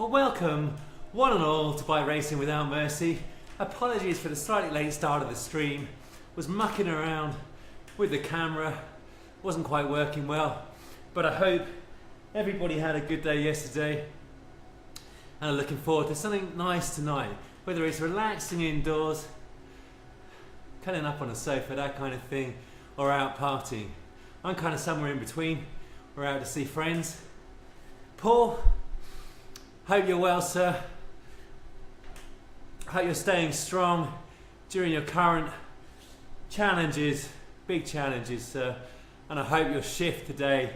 Well, welcome one and all to Bike Racing Without Mercy. Apologies for the slightly late start of the stream. Was mucking around with the camera, wasn't quite working well, but I hope everybody had a good day yesterday and are looking forward to something nice tonight, whether it's relaxing indoors, curling up on a sofa, that kind of thing, or out partying. I'm kind of somewhere in between. We're out to see friends. Paul, hope you're well, sir. Hope you're staying strong during your current challenges, big challenges, sir. And I hope your shift today,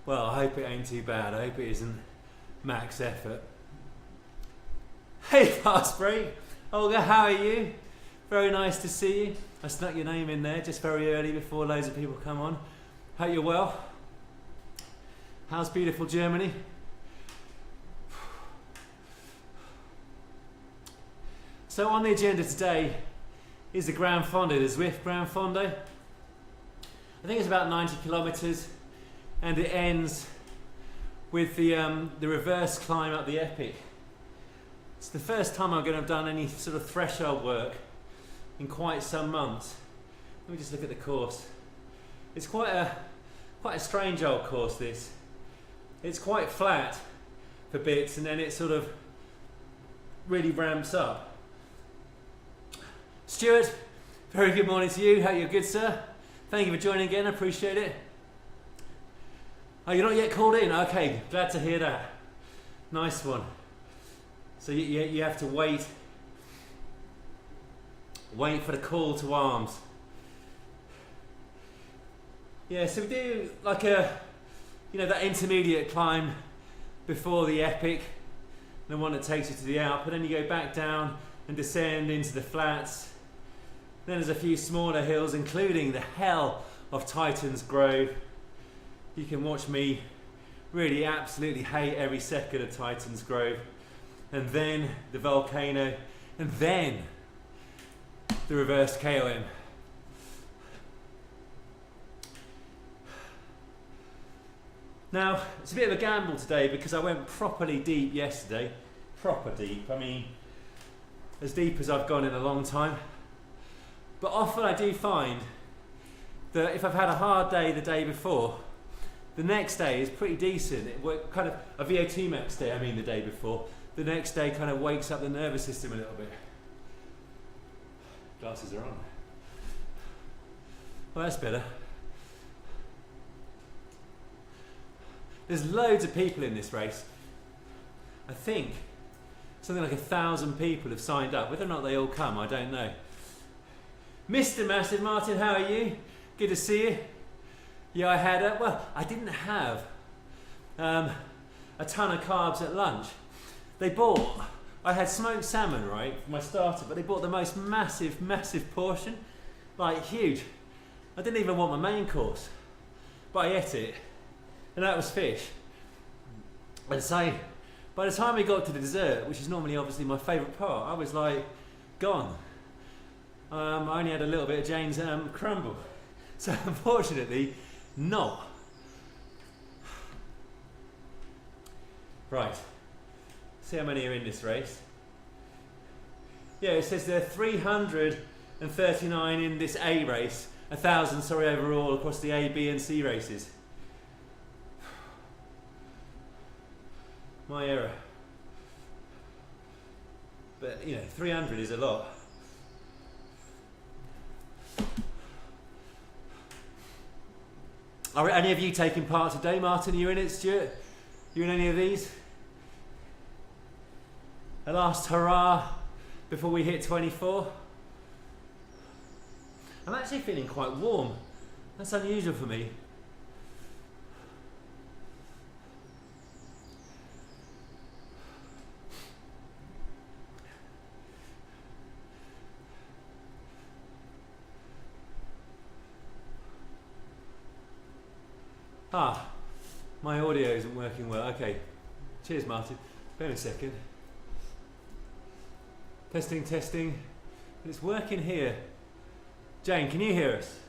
well, I hope it ain't too bad. I hope it isn't max effort. Hey, Fast Break. Olga, how are you? Very nice to see you. I snuck your name in there just very early before loads of people come on. Hope you're well. How's beautiful Germany? So on the agenda today is the Gran Fondo, the Zwift Gran Fondo. I think it's about 90 kilometers and it ends with the reverse climb up the Epic. It's the first time I'm going to have done any sort of threshold work in quite some months. Let me just look at the course. It's quite a strange old course, this. It's quite flat for bits and then it sort of really ramps up. Stuart, very good morning to you. Hope you're good, sir. Thank you for joining again, I appreciate it. Oh, you're not yet called in? Okay, glad to hear that. Nice one. So you have to wait for the call to arms. Yeah, so we do like that intermediate climb before the Epic, the one that takes you to the Alp, and then you go back down and descend into the flats. Then there's a few smaller hills, including the hell of Titan's Grove. You can watch me really absolutely hate every second of Titan's Grove. And then the volcano, and then the reversed KOM. Now, it's a bit of a gamble today because I went properly deep yesterday. Proper deep, I mean, as deep as I've gone in a long time. But often I do find that if I've had a hard day the day before, the next day is pretty decent. It kind of a VO2 max day, I mean the day before. The next day kind of wakes up the nervous system a little bit. Glasses are on. Well, that's better. There's loads of people in this race. I think something like 1,000 people have signed up. Whether or not they all come, I don't know. Mr. Massive Martin, how are you? Good to see you. Yeah, I had I didn't have a ton of carbs at lunch. I had smoked salmon, right, for my starter, but they bought the most massive portion, like huge. I didn't even want my main course, but I ate it, and that was fish. And so, by the time we got to the dessert, which is normally obviously my favourite part, I was like, gone. I only had a little bit of Jane's crumble. So unfortunately, not. Right. See how many are in this race. Yeah, it says there are 339 in this A race, 1,000, overall across the A, B and C races. My error. But, 300 is a lot. Are any of you taking part today? Martin, are you in it? Stuart? You in any of these? A last hurrah before we hit 24. I'm actually feeling quite warm. That's unusual for me. My audio isn't working well. Okay. Cheers, Martin. Bear a second. Testing. But it's working here. Jane, can you hear us?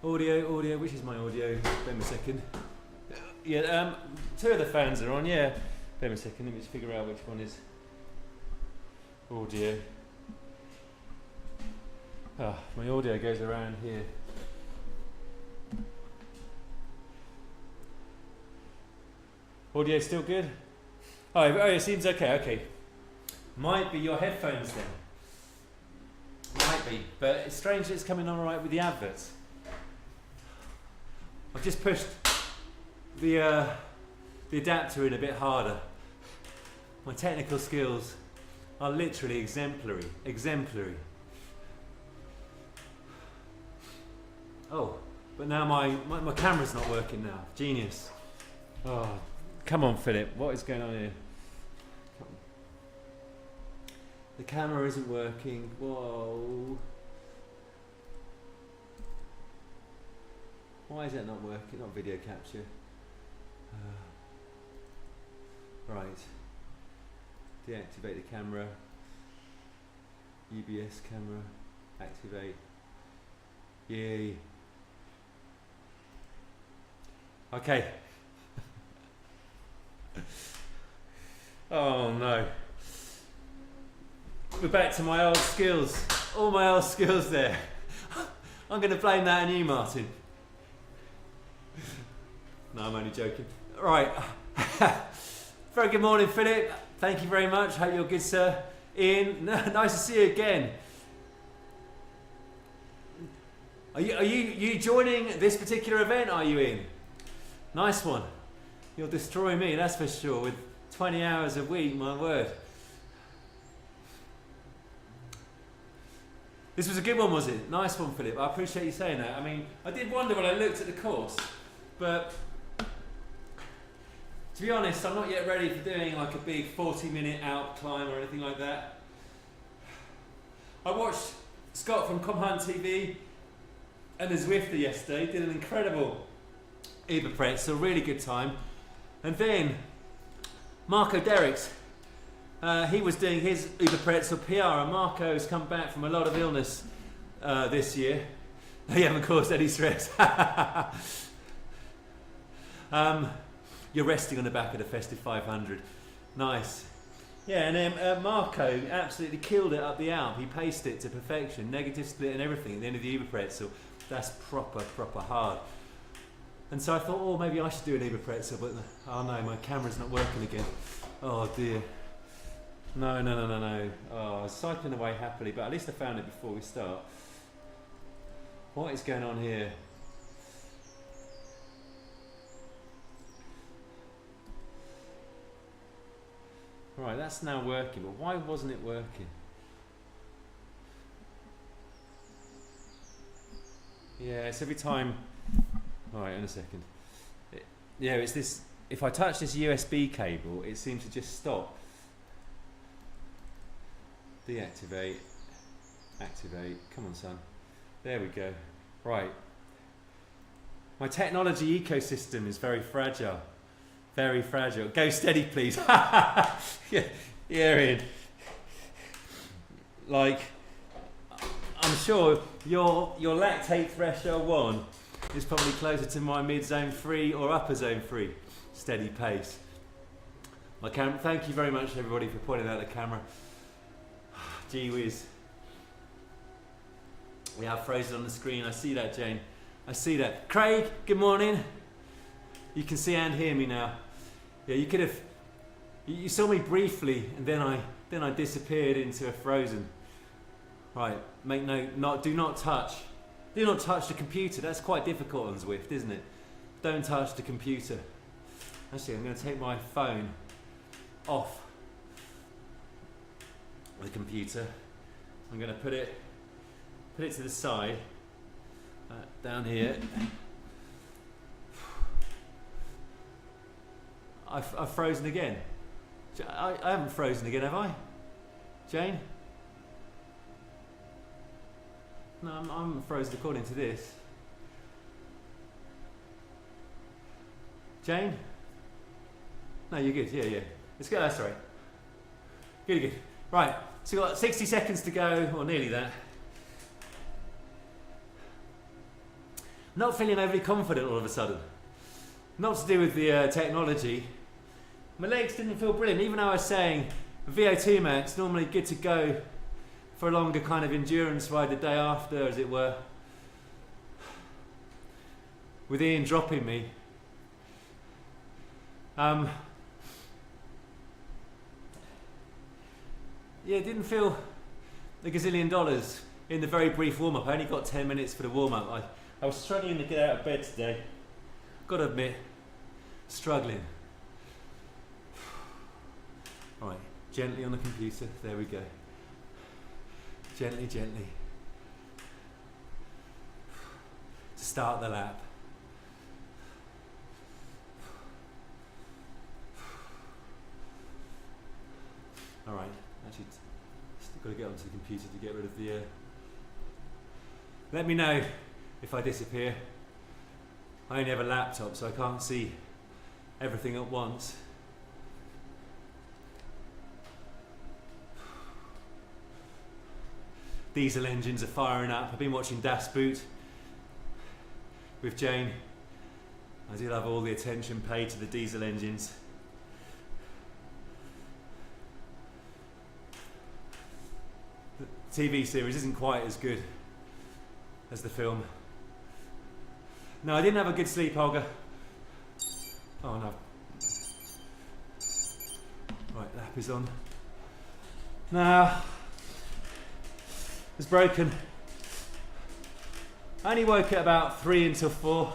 Audio, which is my audio? Bear me a second. Yeah, two of the fans are on, yeah. Bear me a second, let me just figure out which one is audio. Ah, my audio goes around here. Audio still good? Oh, it seems okay, okay. Might be your headphones then. Might be, but it's strange that it's coming on alright with the adverts. I've just pushed the adapter in a bit harder. My technical skills are literally exemplary. Oh, but now my camera's not working now. Genius. Oh, come on, Philip. What is going on here? The camera isn't working. Whoa. Why is it not working? Not video capture. Right. Deactivate the camera. UBS camera. Activate. Yay. Okay. Oh no. We're back to my old skills. All my old skills there. I'm going to blame that on you, Martin. No, I'm only joking. Right. Very good morning, Philip. Thank you very much. Hope you're good, sir. Ian, nice to see you again. Are you joining this particular event, are you, Ian? Nice one. You'll destroy me, that's for sure, with 20 hours a week, my word. This was a good one, was it? Nice one, Philip. I appreciate you saying that. I mean, I did wonder when I looked at the course, but to be honest, I'm not yet ready for doing like a big 40-minute Alp climb or anything like that. I watched Scott from Comhunt TV and the Zwifter yesterday, did an incredible Uberpretz, a really good time. And then Marco Derricks, he was doing his Uberpretz PR, and Marco's come back from a lot of illness this year. He haven't caused any stress. You're resting on the back of the Festive 500. Nice. Yeah, and then Marco absolutely killed it up the Alp. He paced it to perfection, negative split and everything at the end of the Uberpretz. So that's proper hard. And so I thought, oh, maybe I should do an Uberpretz, but oh no, my camera's not working again. Oh dear. No. Oh, I was cycling away happily, but at least I found it before we start. What is going on here? Right, that's now working, but why wasn't it working? Yeah, it's every time. Alright, in a second. Yeah, it's this. If I touch this USB cable, it seems to just stop. Deactivate. Activate. Come on, son. There we go. Right. My technology ecosystem is very fragile. Very fragile. Go steady, please. Yeah, Ian. Like, I'm sure your lactate threshold 1 is probably closer to my mid-zone 3 or upper zone 3. Steady pace. My camera. Thank you very much, everybody, for pointing out the camera. Gee whiz. We have frozen on the screen. I see that, Jane. I see that. Craig, good morning. You can see and hear me now. Yeah, you could have. You saw me briefly, and then I disappeared into a frozen. Right. Make note. Do not touch the computer. That's quite difficult on Zwift, isn't it? Don't touch the computer. Actually, I'm going to take my phone off the computer. I'm going to put it to the side, down here. I've frozen again. I haven't frozen again, have I? Jane? No, I'm frozen according to this. Jane? No, you're good. Yeah. Let's go. That's right. Good. Right. So we've got 60 seconds to go, or nearly that. Not feeling overly confident all of a sudden. Not to do with the technology. My legs didn't feel brilliant, even though I was saying VO2 max, normally good to go for a longer kind of endurance ride the day after, as it were. With Ian dropping me. Yeah, it didn't feel the gazillion dollars in the very brief warm-up. I only got 10 minutes for the warm-up. I was struggling to get out of bed today. Gotta admit, struggling. Alright, gently on the computer, there we go. Gently, gently. To start the lap. Alright, actually, still got to get onto the computer to get rid of the... Let me know if I disappear. I only have a laptop, so I can't see everything at once. Diesel engines are firing up. I've been watching Das Boot with Jane. I did have all the attention paid to the diesel engines. The TV series isn't quite as good as the film. No, I didn't have a good sleep, Olga. Oh no. Right, lap is on. Now, it's broken. I only woke at about 3 until 4.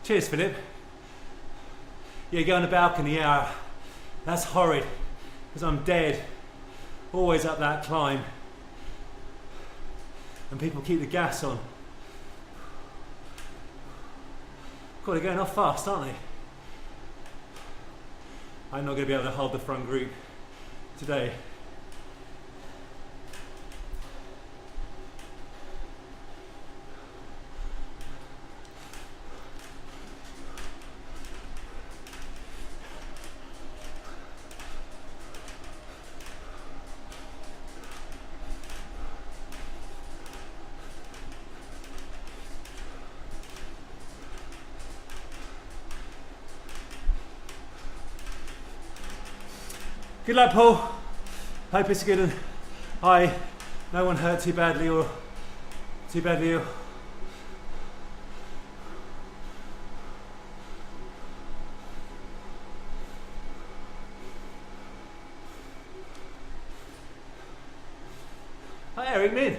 Cheers, Philip. Yeah, go on the balcony, yeah. That's horrid, because I'm dead. Always up that climb. And people keep the gas on. God, they're going off fast, aren't they? I'm not going to be able to hold the front group today. Good luck, Paul. Hope it's good and no one hurt too badly or too badly ill. Hi, Eric Min.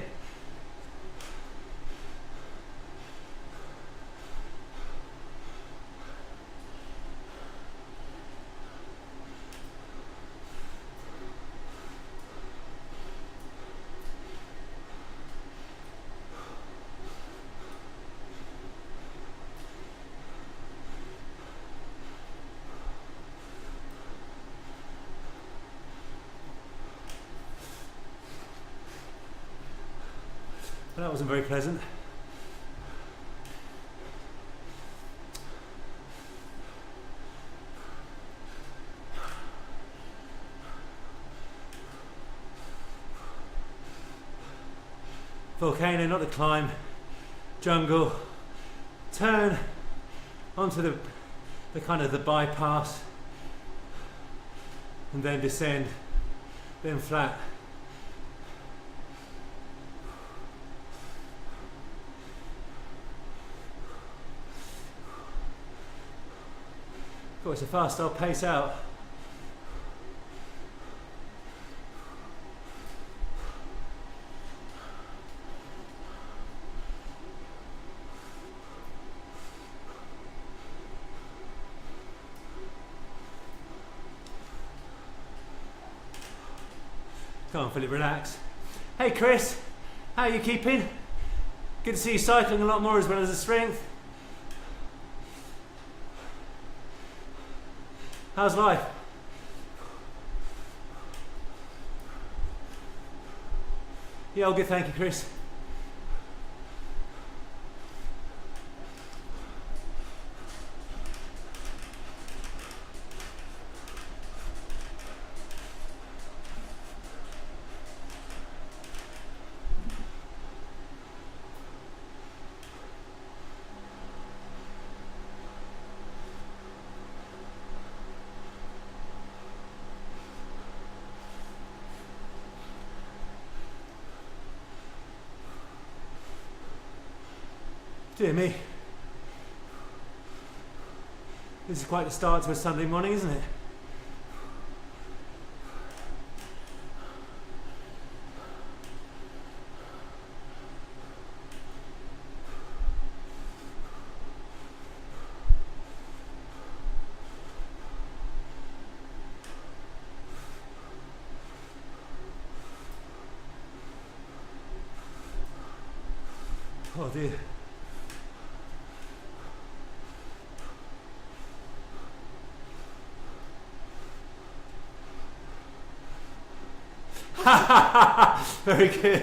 That wasn't very pleasant. Volcano, not the climb. Jungle. Turn onto the kind of the bypass, and then descend, then flat. God, it's a fast old pace out. Can't feel it relax. Hey Chris, how are you keeping? Good to see you cycling a lot more as well as the strength. How's life? Yeah, all good, thank you, Chris. Dear me. This is quite the start to a Sunday morning, isn't it? Oh dear. Very good.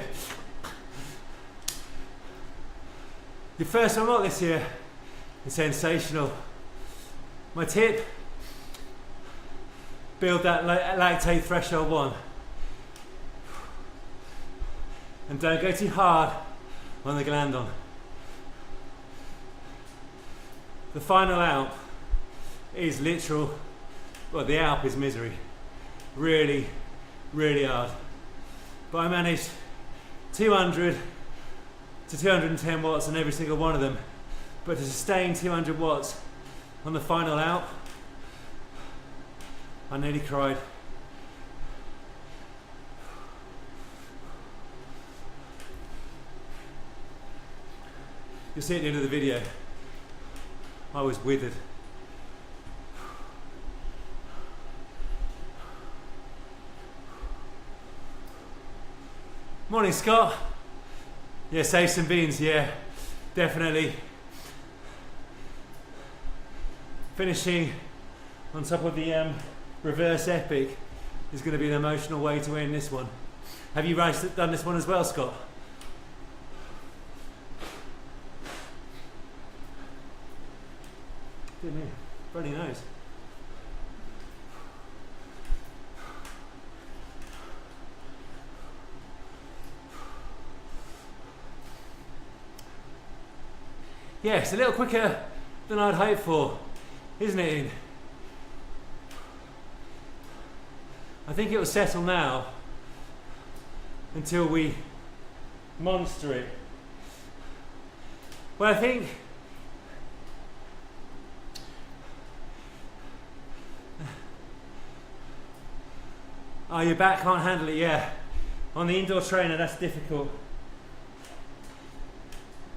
Your first one this year is sensational. My tip, build that lactate threshold 1. And don't go too hard on the glandon. The final Alp is literal, well, the Alp is misery. Really, really hard. But I managed 200 to 210 watts on every single one of them. But to sustain 200 watts on the final Alp, I nearly cried. You'll see at the end of the video, I was withered. Morning, Scott. Yeah, save some beans, yeah, definitely. Finishing on top of the reverse epic is going to be an emotional way to end this one. Have you done this one as well, Scott? Dear me, bloody nose. Yeah, it's a little quicker than I'd hoped for, isn't it, Ian? I think it will settle now until we monster it. Well, I think oh, your back can't handle it, yeah. On the indoor trainer, that's difficult.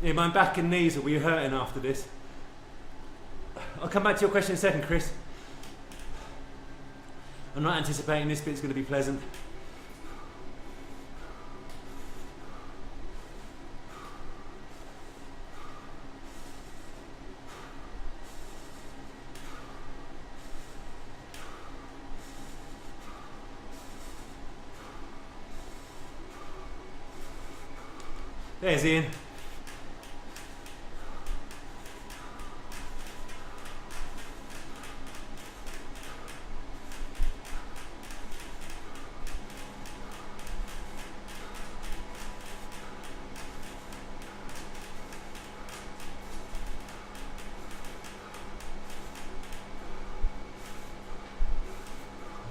Yeah, my back and knees will be hurting after this. I'll come back to your question in a second, Chris. I'm not anticipating this bit's going to be pleasant. There's Ian.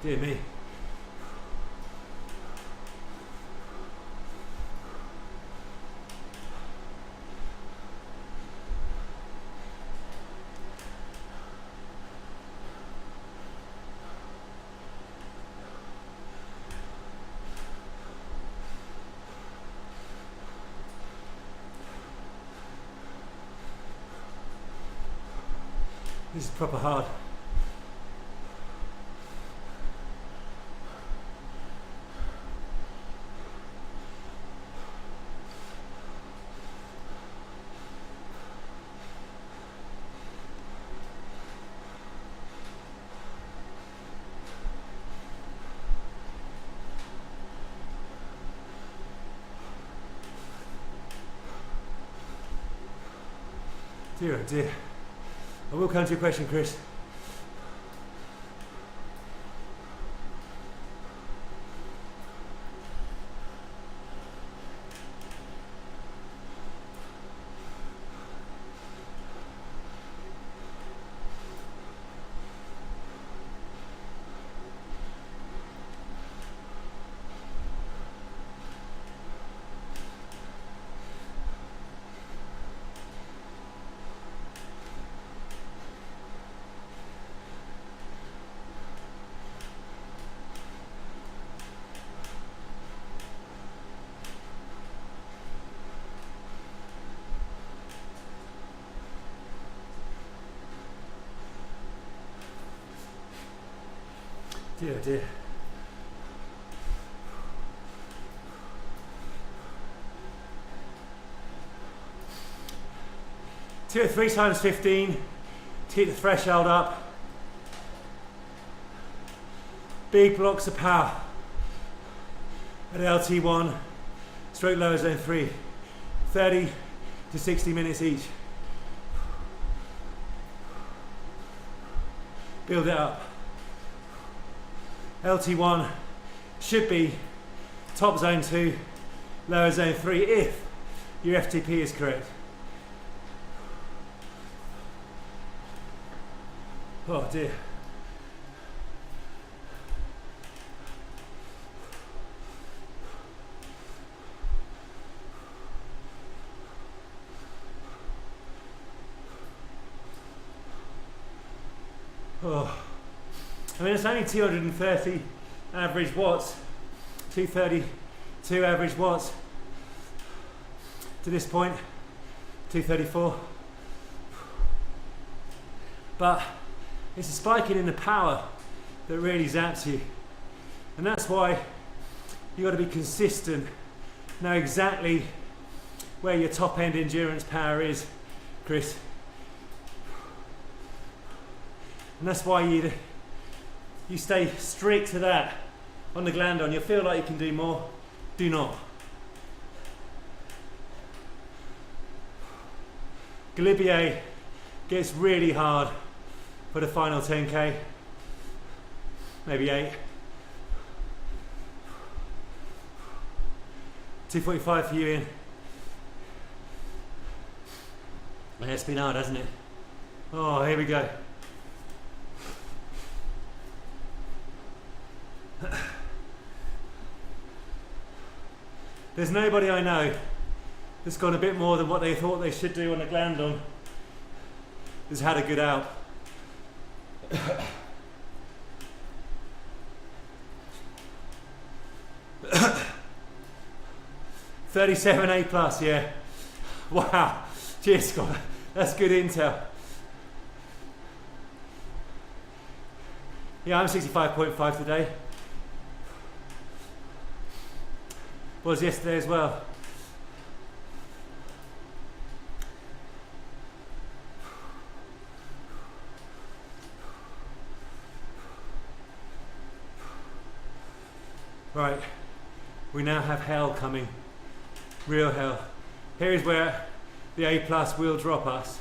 Dear me. This is proper hard. Dear, oh dear. I will come to your question, Chris. Dear, oh dear. Two or three times 15 to keep the threshold up. Big blocks of power at LT1, stroke lower zone 3, 30 to 60 minutes each. Build it up. LT1 should be top zone 2, lower zone 3 if your FTP is correct. Oh dear. Oh. I mean, it's only 230 average watts, 232 average watts to this point, 234. But it's a spiking in the power that really zaps you. And that's why you've got to be consistent, know exactly where your top end endurance power is, Chris. And that's why you stay strict to that on the Glandon. You'll feel like you can do more. Do not. Galibier gets really hard for the final 10k, maybe 8. 2:45 for you, Ian. Yeah, it's been hard, hasn't it? Oh, here we go. There's nobody I know that's gone a bit more than what they thought they should do on the Glandon that's had a good out. 37 A plus, yeah. Wow. Cheers, Scott. That's good intel. Yeah, I'm 65.5 today. Was yesterday as well. Right, we now have hell coming. Real hell. Here is where the A plus will drop us.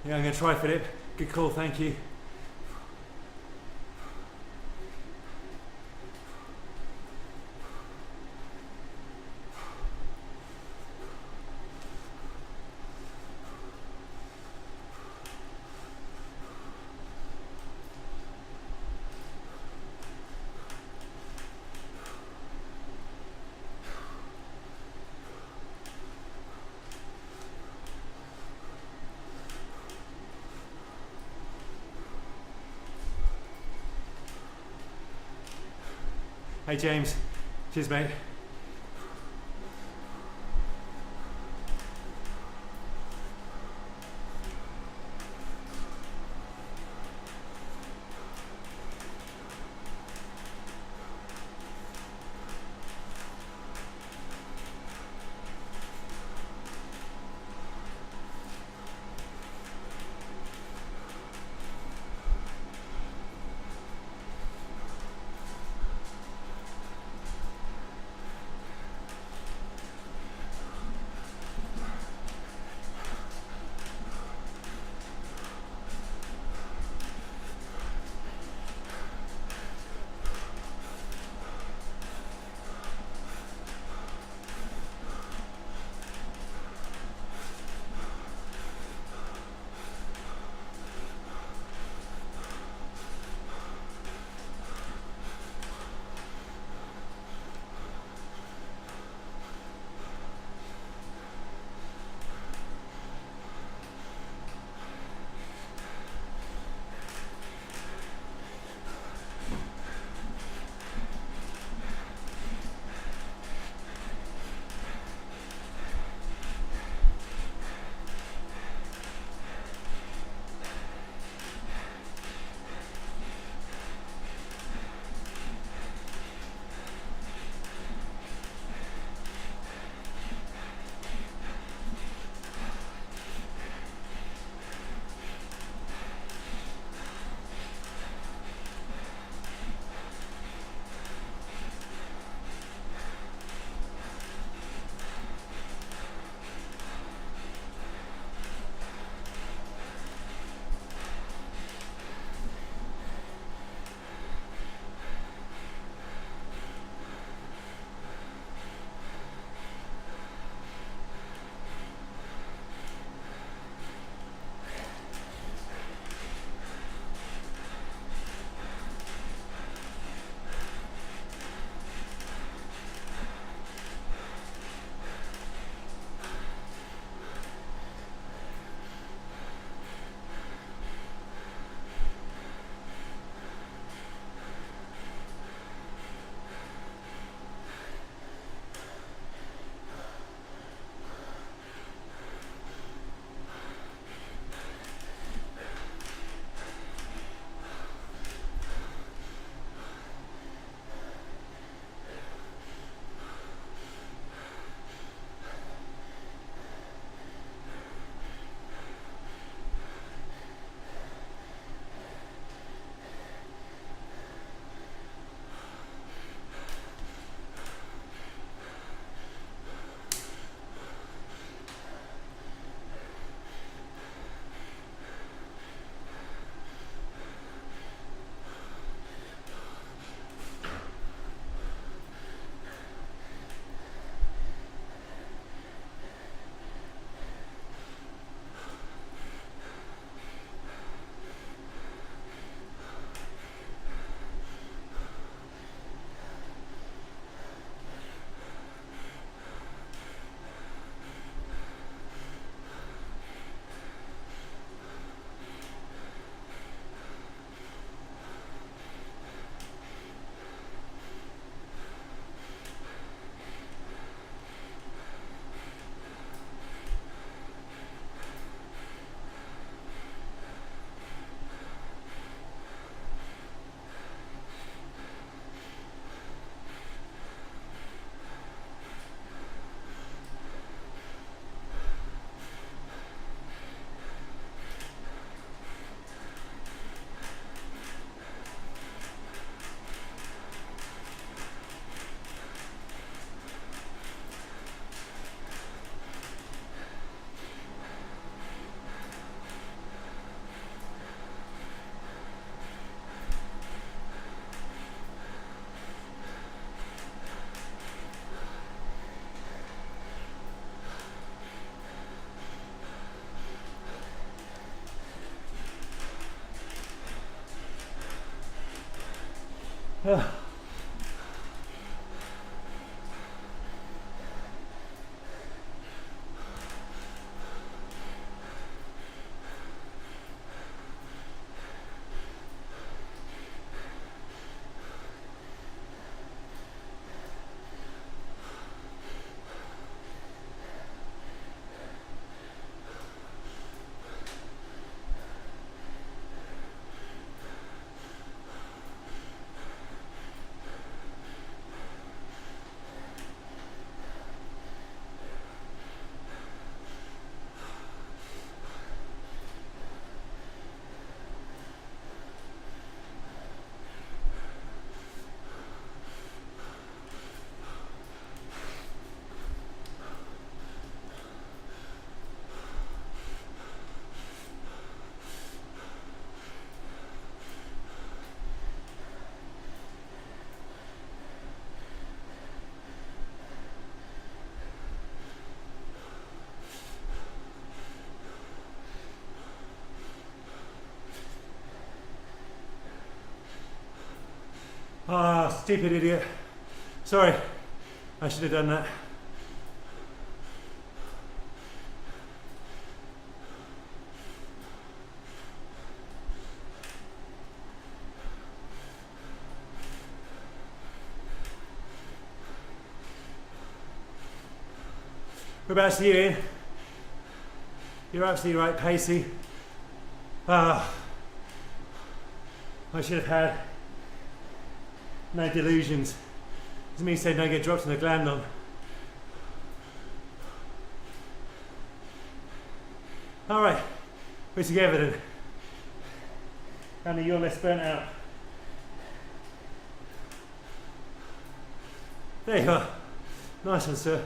Yeah, I'm going to try Philip. Good call, thank you. Hey James, cheers mate. Ah, stupid idiot. Sorry, I should have done that. Whereabouts are you in? You're absolutely right, Pacey. Ah, I should have had no delusions. Doesn't mean you say don't get dropped in the gland on. Alright, we're together then. Andy, you're less burnt out. There you are. Nice one, sir.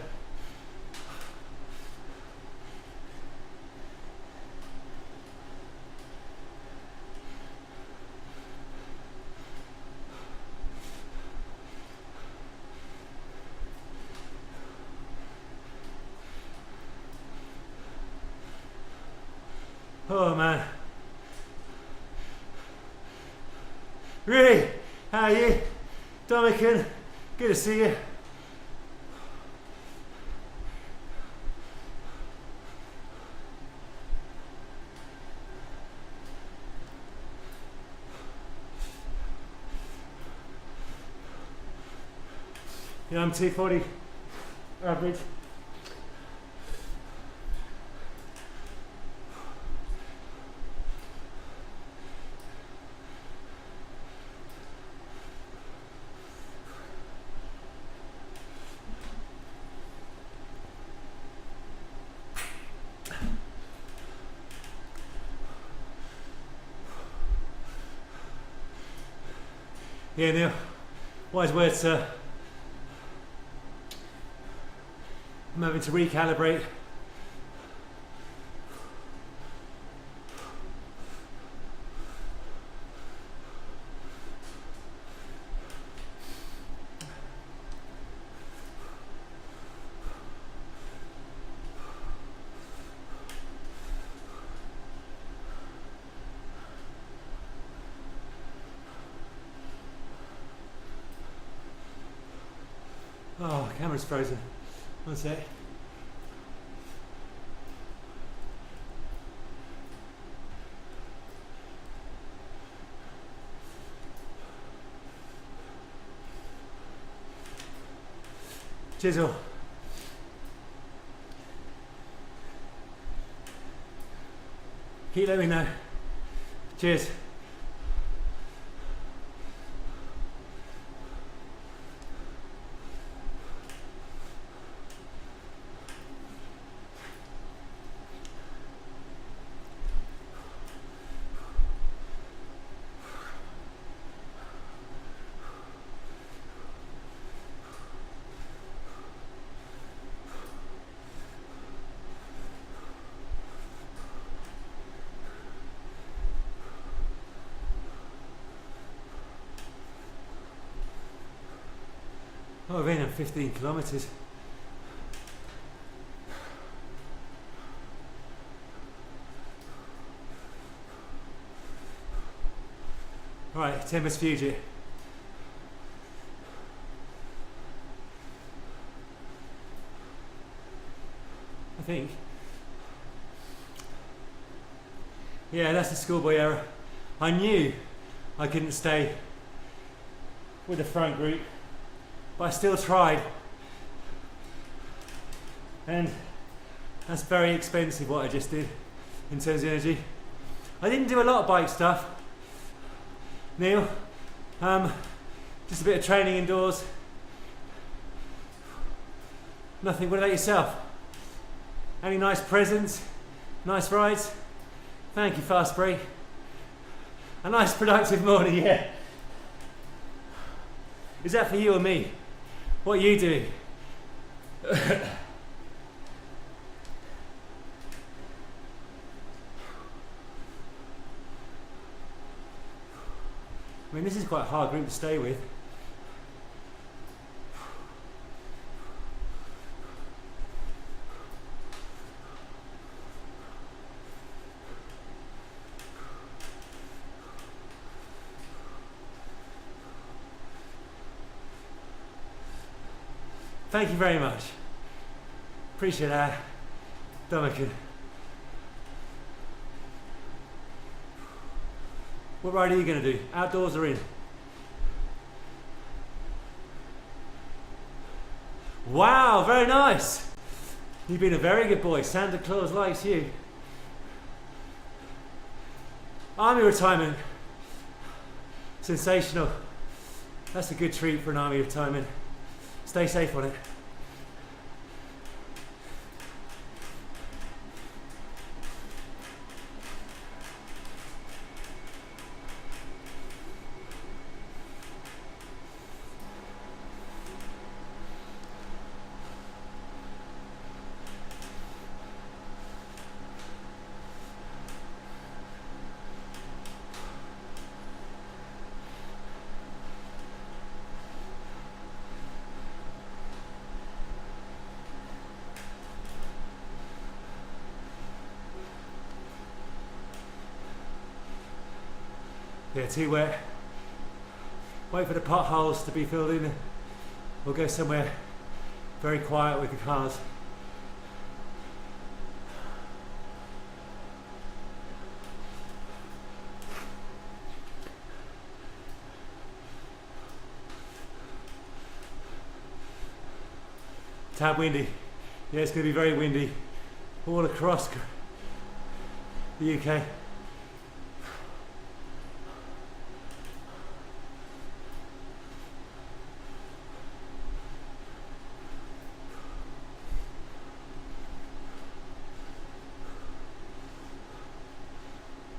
Oh man. Really? How are you? Dominican, good to see you. Yeah, I'm 240 average. Yeah, Neil. Wise words, sir. I'm having to recalibrate. Oh, camera's frozen. One sec. Cheers all. Keep letting me know. Cheers. Oh, I've been on 15 kilometres. Right, Tempest Fuji. I think. Yeah, that's a schoolboy error. I knew I couldn't stay with the front group, but I still tried. And that's very expensive what I just did in terms of energy. I didn't do a lot of bike stuff, Neil. Just a bit of training indoors. Nothing. What about yourself? Any nice presents? Nice rides? Thank you, Fast Break. A nice productive morning, yeah. Is that for you or me? What are you doing? I mean, this is quite a hard group to stay with. Thank you very much. Appreciate that, Dominican. What ride are you going to do? Outdoors or in? Wow, very nice. You've been a very good boy. Santa Claus likes you. Army retirement. Sensational. That's a good treat for an army retirement. Stay safe on it. Yeah, too wet. Wait for the potholes to be filled in. We'll go somewhere very quiet with the cars. Tad windy. Yeah, it's going to be very windy all across the UK.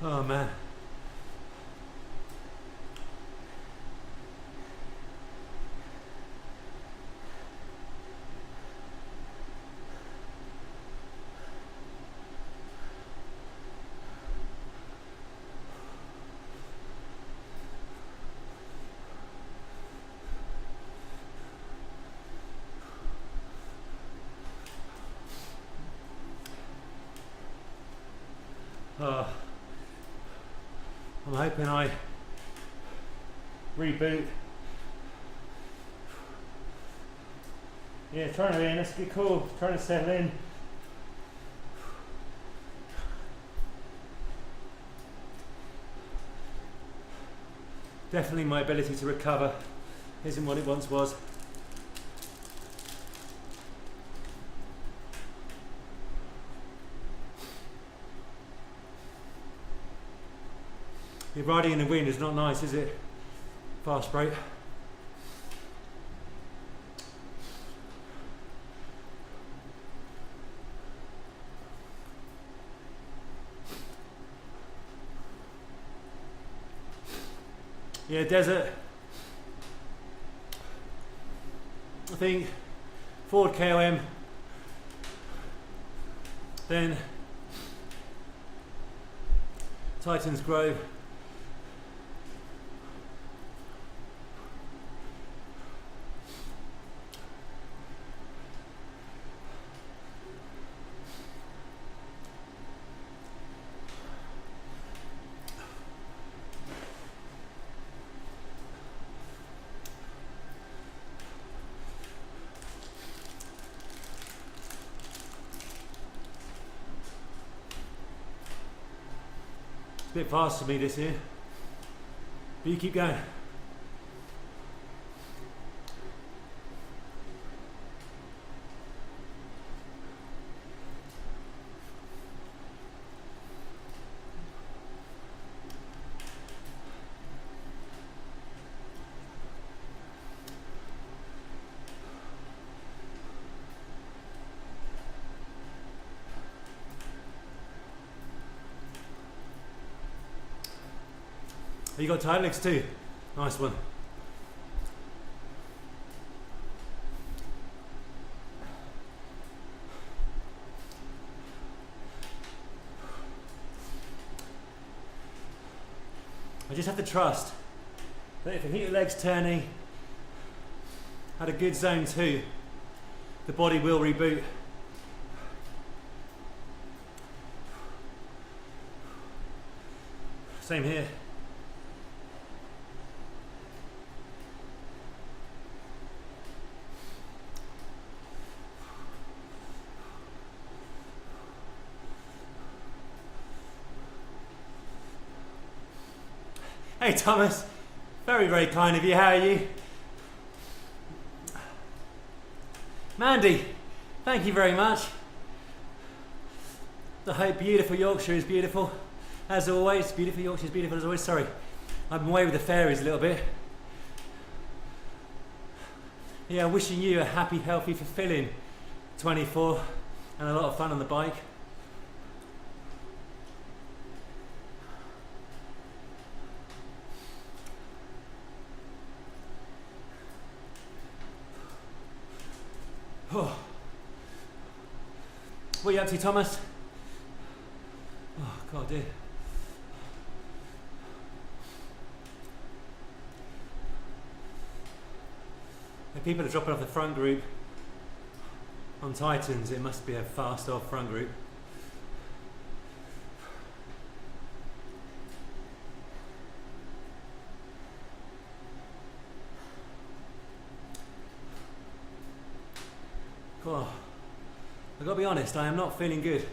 Oh man. Oh. I'm hoping I reboot. Yeah, trying to in, that's good cool. Trying to settle in. Definitely my ability to recover isn't what it once was. You're riding in the wind is not nice, is it? Fast break. Yeah, desert. I think Ford KOM, then Titans Grove. a bit fast for me this here, but you keep going. You got tight legs too. Nice one. I just have to trust that if I keep your legs turning at a good zone 2, the body will reboot. Same here. Hey Thomas, very, very kind of you. How are you? Mandy, thank you very much. I hope beautiful Yorkshire is beautiful, as always. Beautiful Yorkshire is beautiful as always. Sorry, I'm away with the fairies a little bit. Yeah, wishing you a happy, healthy, fulfilling 24 and a lot of fun on the bike. Oh. What are you up to, Thomas? Oh, God, dear. If people are dropping off the front group on Titans, it must be a fast off front group. Oh, I've got to be honest, I am not feeling good.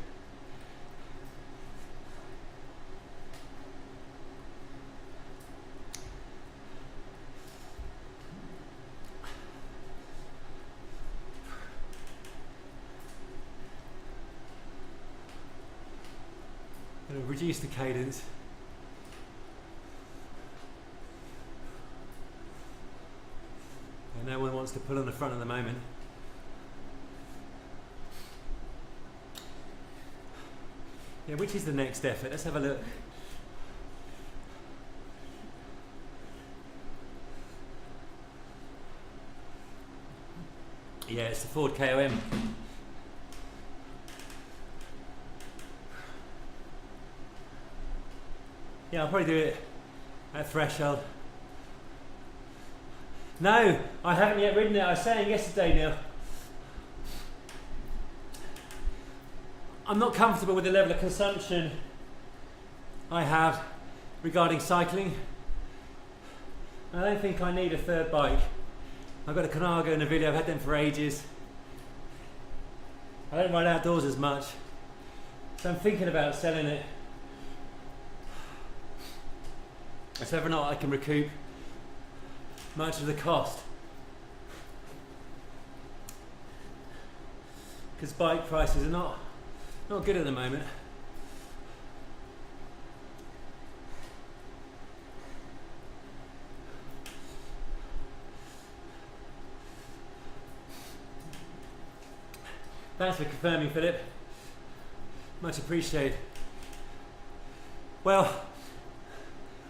I'm going to reduce the cadence. And no one wants to pull on the front at the moment. Yeah, which is the next effort? Let's have a look. Yeah, it's the Ford KOM. Yeah, I'll probably do it at threshold. No, I haven't yet ridden it. I was saying yesterday, Neil, I'm not comfortable with the level of consumption I have regarding cycling. I don't think I need a third bike. I've got a Conago and a Video, I've had them for ages. I don't ride outdoors as much, so I'm thinking about selling it. So whether or not I can recoup much of the cost. Because bike prices are not good at the moment. Thanks for confirming, Philip. Much appreciated. Well,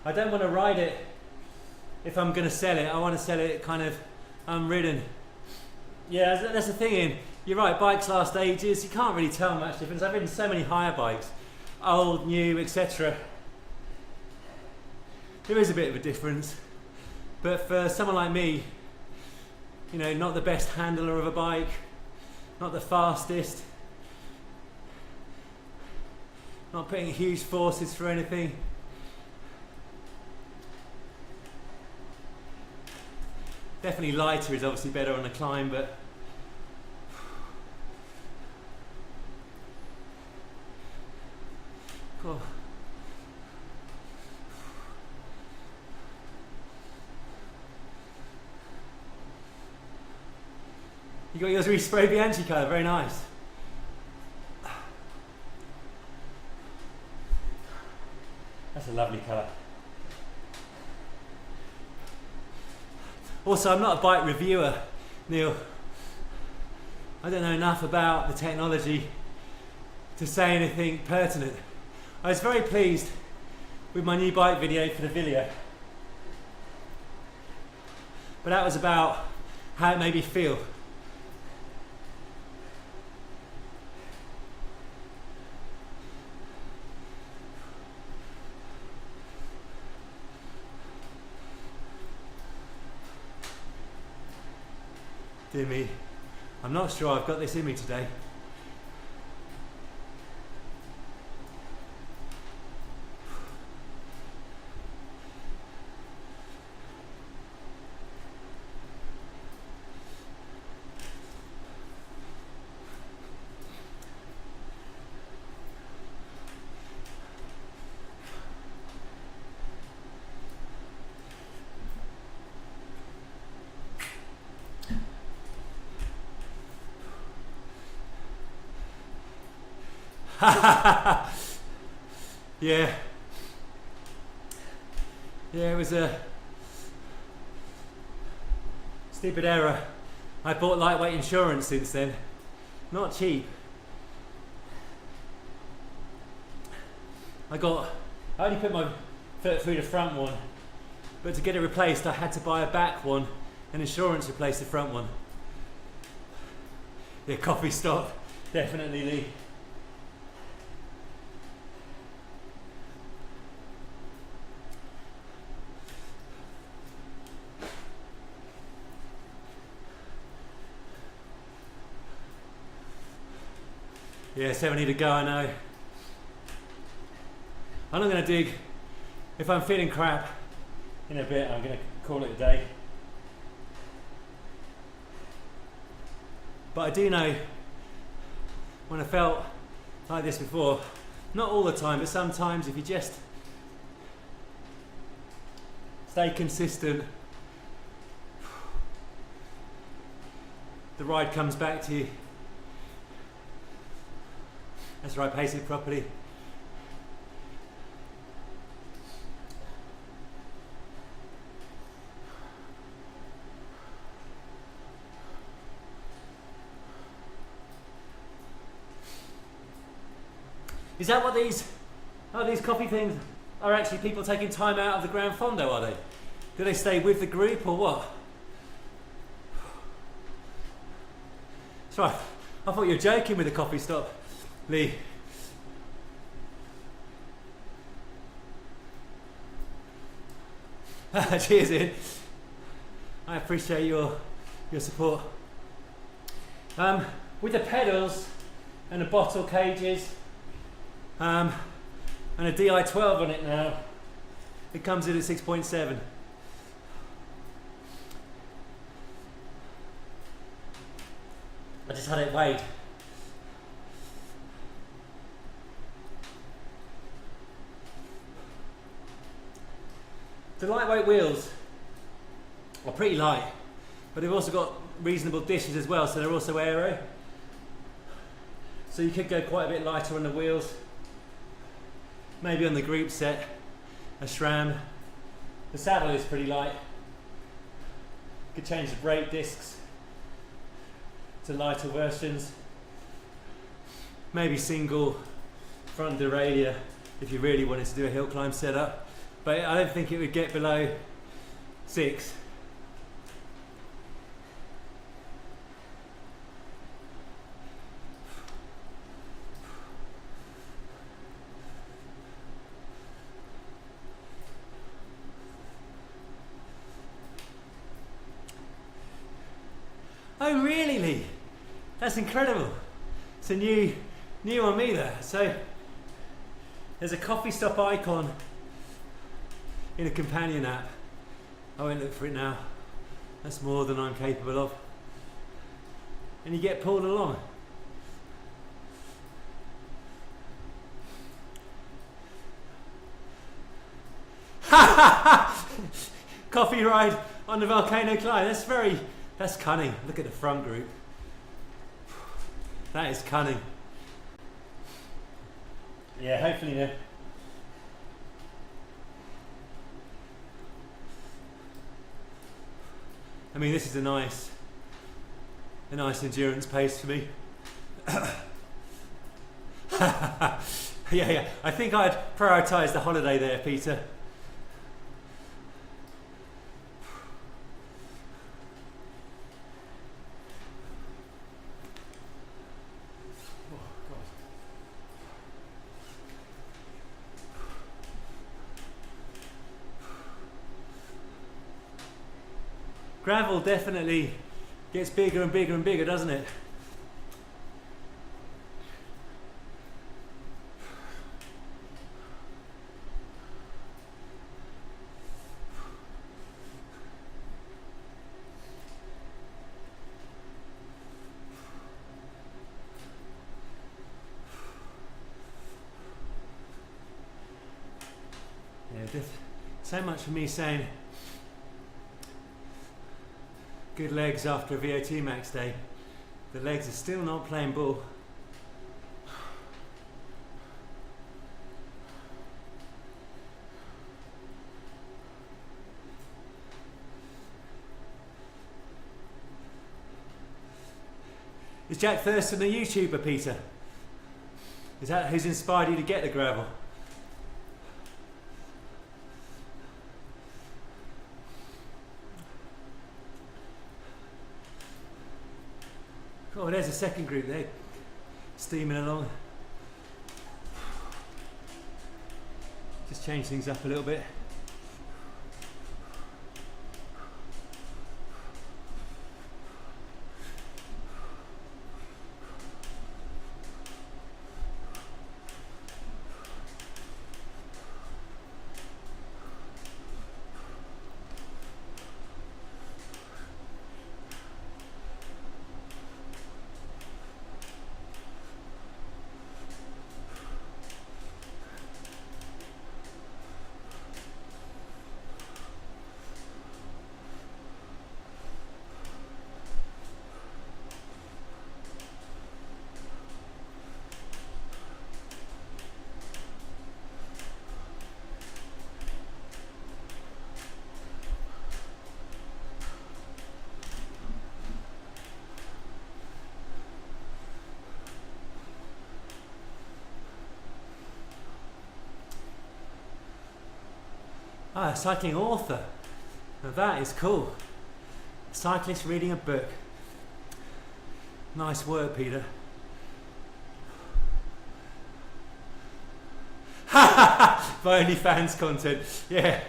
I don't want to ride it if I'm going to sell it. I want to sell it kind of unridden. Yeah, that's the thing, Ian. You're right, bikes last ages. You can't really tell much difference. I've ridden so many hire bikes, old, new, etc. There is a bit of a difference. But for someone like me, you know, not the best handler of a bike, not the fastest, not putting huge forces for anything. Definitely lighter is obviously better on a climb, but cool. You got yours re-spray Bianchi colour, very nice. That's a lovely colour. Also, I'm not a bike reviewer, Neil. I don't know enough about the technology to say anything pertinent. I was very pleased with my new bike video for the video. But that was about how it made me feel. Dear me, I'm not sure I've got this in me today. Yeah. Yeah, it was a stupid error. I bought lightweight insurance since then. Not cheap. I only put my foot through the front one, but to get it replaced I had to buy a back one and insurance replaced the front one. Yeah, coffee stop, definitely Lee. Yeah, 70 to go, I know. I'm not going to dig. If I'm feeling crap in a bit, I'm going to call it a day. But I do know when I felt like this before, not all the time, but sometimes if you just stay consistent, the ride comes back to you. That's right, pace it properly. Is that what these coffee things are actually people taking time out of the Gran Fondo, are they? Do they stay with the group or what? That's right, I thought you were joking with the coffee stop, Lee. Cheers, Ian. I appreciate your support. With the pedals and the bottle cages and a DI12 on it now, it comes in at 6.7. I just had it weighed. The lightweight wheels are pretty light, but they've also got reasonable dishes as well, so they're also aero. So you could go quite a bit lighter on the wheels. Maybe on the group set, a SRAM. The saddle is pretty light. You could change the brake discs to lighter versions. Maybe single front derailleur if you really wanted to do a hill climb setup. But I don't think it would get below 6. Oh really, Lee? That's incredible. It's a new on me there. So there's a coffee stop icon in a companion app. I won't look for it now. That's more than I'm capable of. And you get pulled along. Coffee ride on the volcano climb. That's cunning. Look at the front group. That is cunning. Yeah, hopefully no. I mean, this is a nice endurance pace for me. Yeah. I think I'd prioritise the holiday there, Peter. Gravel definitely gets bigger and bigger and bigger, doesn't it? Yeah, so much for me saying good legs after a VO2 max day. The legs are still not playing ball. Is Jack Thurston a YouTuber, Peter? Is that who's inspired you to get the gravel? Oh, there's a second group there, steaming along. Just change things up a little bit. Ah, a cycling author. Now that is cool. A cyclist reading a book. Nice work, Peter. For OnlyFans content. Yeah.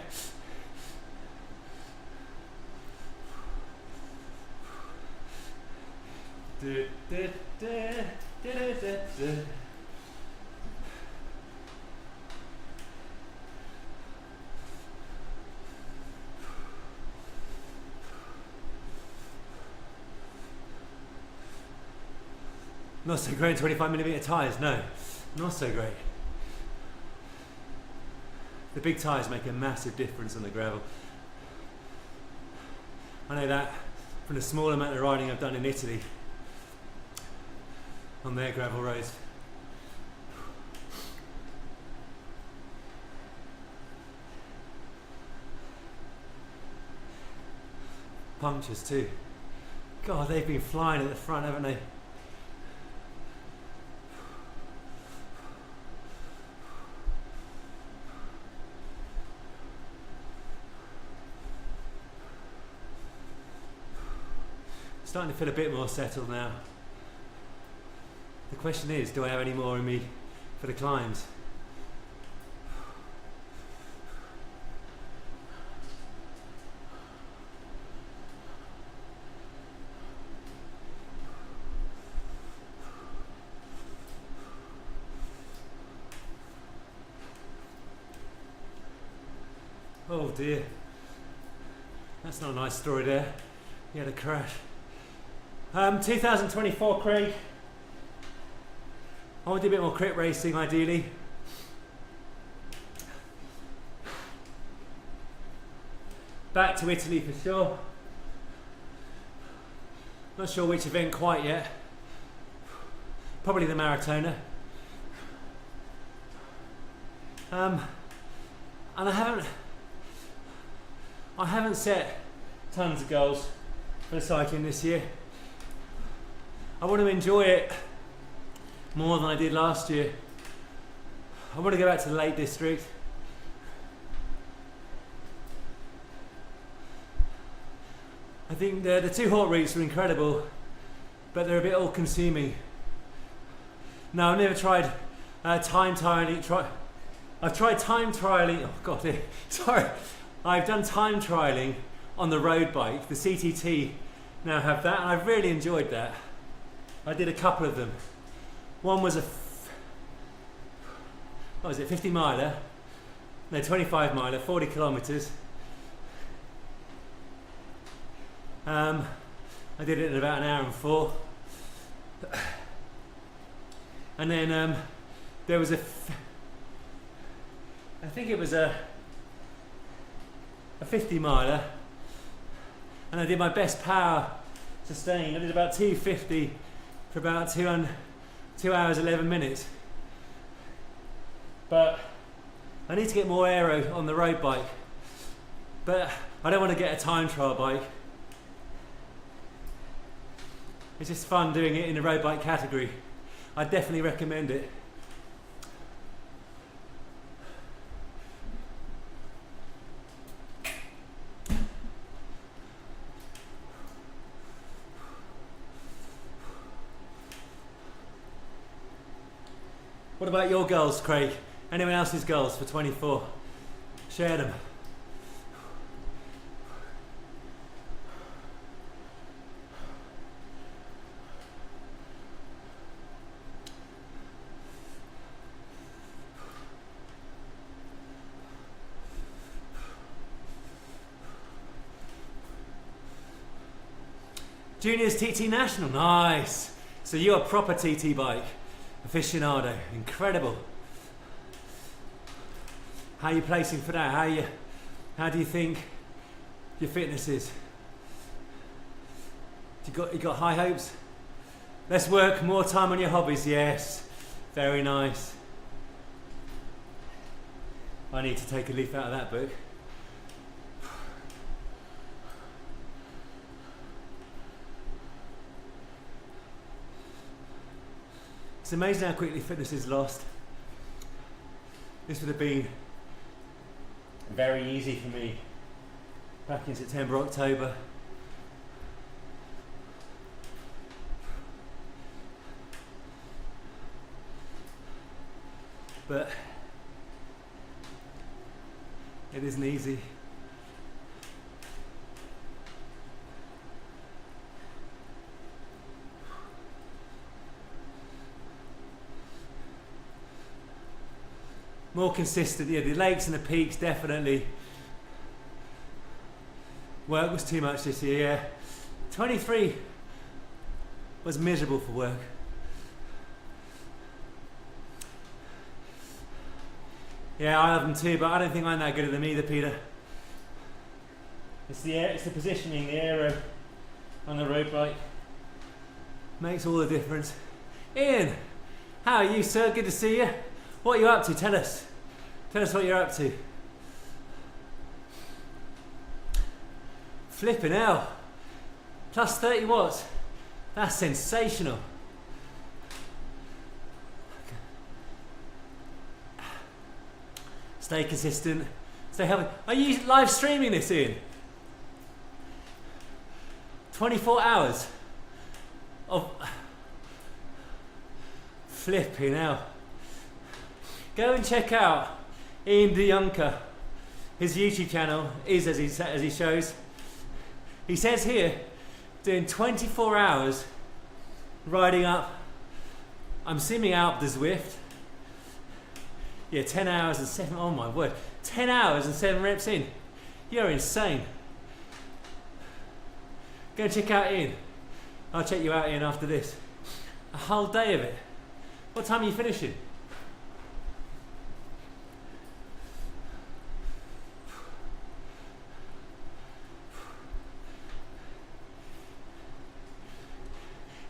Not so great 25mm tyres, no, not so great. The big tyres make a massive difference on the gravel. I know that from the small amount of riding I've done in Italy on their gravel roads. Punctures too. God, they've been flying at the front, haven't they? Starting to feel a bit more settled now. The question is, do I have any more in me for the climbs? Oh dear. That's not a nice story there. He had a crash. 2024, Craig. I want to do a bit more crit racing, ideally. Back to Italy for sure. Not sure which event quite yet. probably the marathoner. And I haven't set tons of goals for the cycling this year. I want to enjoy it more than I did last year. I want to go back to the Lake District. I think the 2 hot routes are incredible, but they're a bit all-consuming. No, I've never tried time trialing. I've tried time trialing. Oh God, sorry. I've done time trialing on the road bike. The CTT now have that, and I've really enjoyed that. I did a couple of them. One was 50 miler? No, 25 miler, 40 kilometers. I did it in about an hour and 4. And then there was I think it was a 50 miler, and I did my best power sustained. I did about 250 for about 2 hours 11 minutes. But I need to get more aero on the road bike, but I don't want to get a time trial bike. It's just fun doing it in the road bike category. I definitely recommend it. What about your goals, Craig? Anyone else's goals for 24? Share them. Juniors TT National, nice. So you're a proper TT bike aficionado, incredible. How are you placing for that? How do you think your fitness is? You got high hopes? Let's work more time on your hobbies. Yes, very nice. I need to take a leaf out of that book. It's amazing how quickly fitness is lost. This would have been very easy for me back in September, October. But it isn't easy. More consistent, yeah, the lakes and the peaks definitely. Work was too much this year, yeah. 23 was miserable for work. Yeah, I love them too, but I don't think I'm that good at them either, Peter. It's the positioning, the aero on the road bike. Makes all the difference. Ian, how are you, sir? Good to see you. What are you up to? Tell us. Tell us what you're up to. Flipping hell. Plus 30 watts. That's sensational. Stay consistent. Stay healthy. Are you live streaming this, Ian? 24 hours of flipping hell. Go and check out Ian DeYonker. His YouTube channel is as he shows. He says here, doing 24 hours riding up, I'm assuming out the Zwift. Yeah, 10 hours and 7, oh my word, 10 hours and 7 reps in. You're insane. Go and check out Ian. I'll check you out, Ian, after this. A whole day of it. What time are you finishing?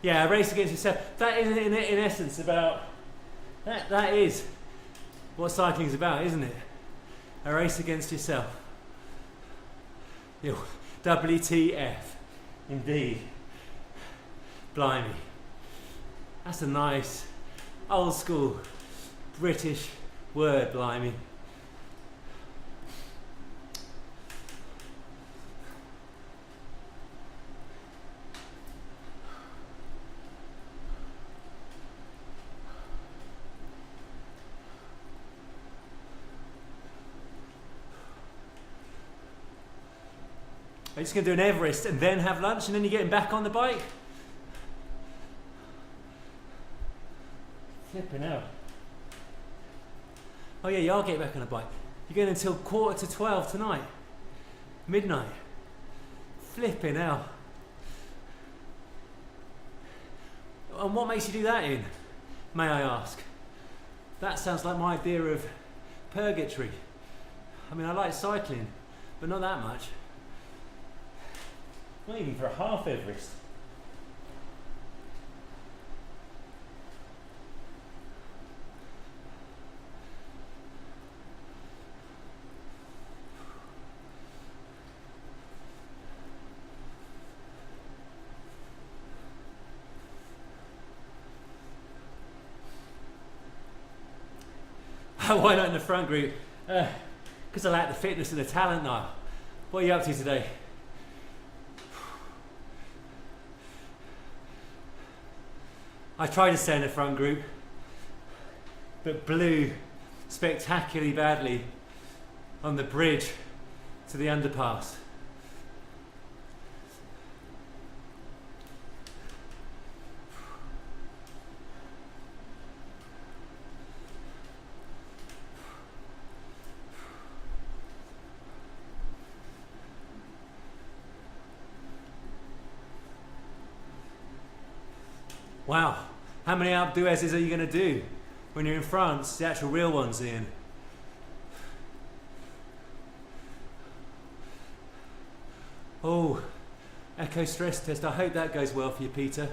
Yeah, a race against yourself. That is in essence about, that is what cycling's about, isn't it? A race against yourself. Yo, WTF, indeed. Blimey. That's a nice, old school, British word, blimey. Are you just going to do an Everest and then have lunch and then you're getting back on the bike? Flipping out. Oh yeah, you are getting back on the bike. You're going until 11:45 tonight. Midnight. Flipping out. And what makes you do that in, may I ask? That sounds like my idea of purgatory. I mean, I like cycling, but not that much. Not even for a half Everest. Why not in the front group? Because I lack the fitness and the talent now. What are you up to today? I tried to stay in the front group, but blew spectacularly badly on the bridge to the underpass. Wow, how many Alpe d'Huezes are you going to do when you're in France, the actual real ones, Ian? Oh, echo stress test. I hope that goes well for you, Peter.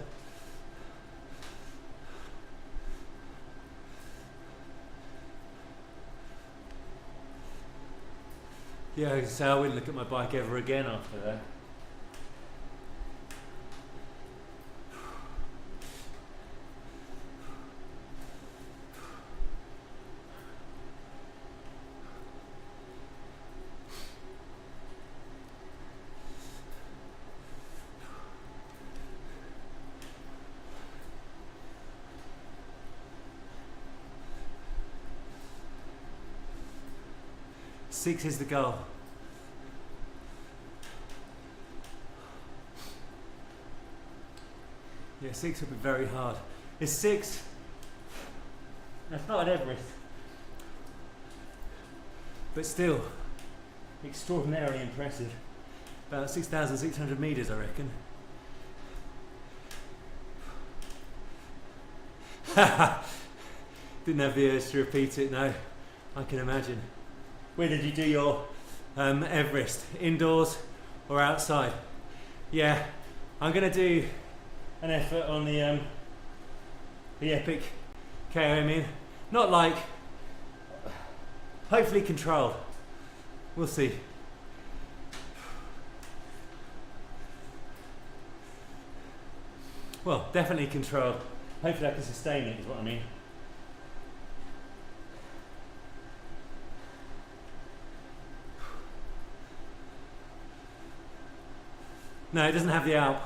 Yeah, so I wouldn't look at my bike ever again after that. Six is the goal. Yeah, 6 would be very hard. Is 6? That's not an Everest, but still extraordinarily impressive. About 6,600 meters, I reckon. Didn't have the urge to repeat it. No, I can imagine. Where did you do your Everest? Indoors or outside? Yeah, I'm going to do an effort on the epic KOM in. Not like, hopefully controlled. We'll see. Well, definitely controlled. Hopefully I can sustain it, is what I mean. No, it doesn't have the Alp.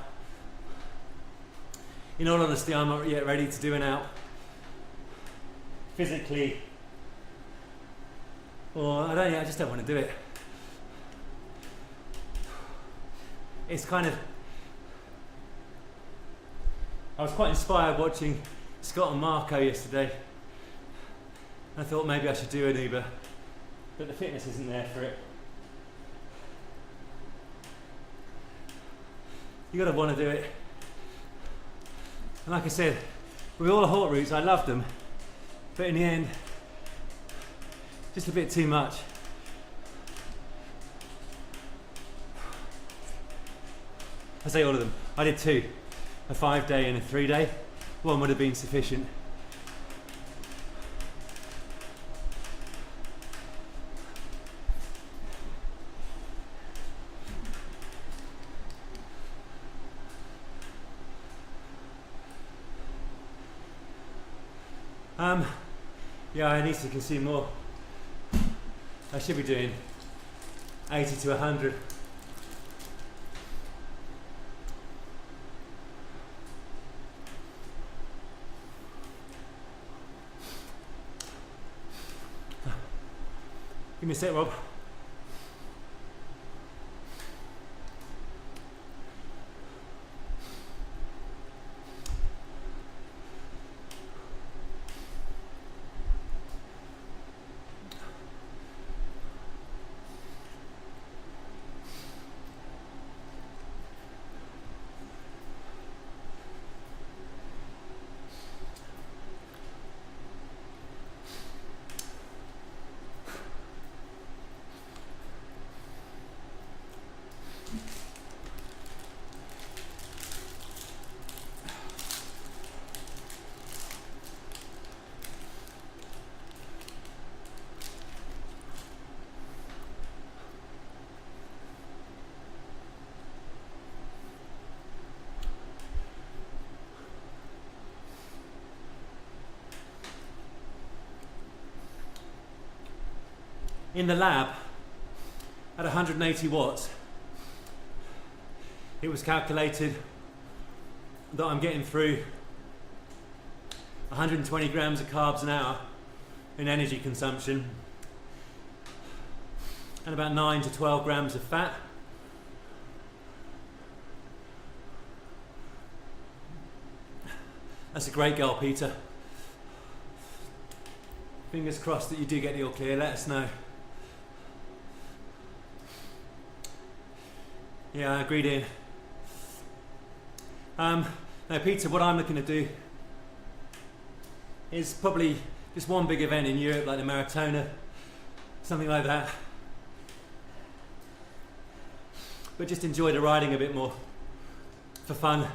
In all honesty, I'm not yet ready to do an Alp. Physically. Or I just don't want to do it. It's kind of, I was quite inspired watching Scott and Marco yesterday. I thought maybe I should do an Uber, but the fitness isn't there for it. You gotta want to do it. And like I said, with all the Hort routes, I loved them, but in the end, just a bit too much. I say all of them. I did 2. a 5-day and a 3-day, one would have been sufficient. Yeah, I need to consume more. I should be doing 80 to 100. Give me a sec, Rob. In the lab, at 180 watts, it was calculated that I'm getting through 120 grams of carbs an hour in energy consumption and about 9 to 12 grams of fat. That's a great goal, Peter. Fingers crossed that you do get the all clear. Let us know. Yeah, I agreed in. Now, Peter, what I'm looking to do is probably just one big event in Europe, like the Maratona, something like that. But just enjoy the riding a bit more, for fun.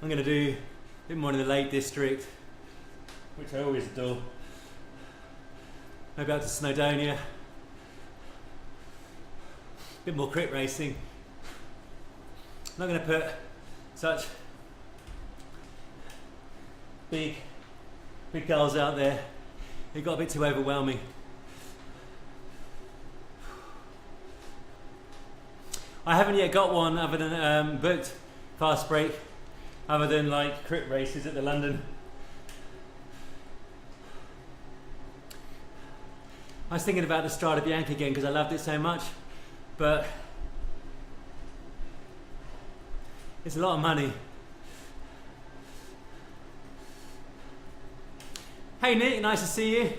I'm going to do a bit more in the Lake District, which I always do. Maybe out to Snowdonia. A bit more crit racing. I'm not going to put such big goals out there. It got a bit too overwhelming. I haven't yet got one other than booked fast break, other than like crit races at the London. I was thinking about the Strada Bianca again because I loved it so much. But it's a lot of money. Hey Nick, nice to see you.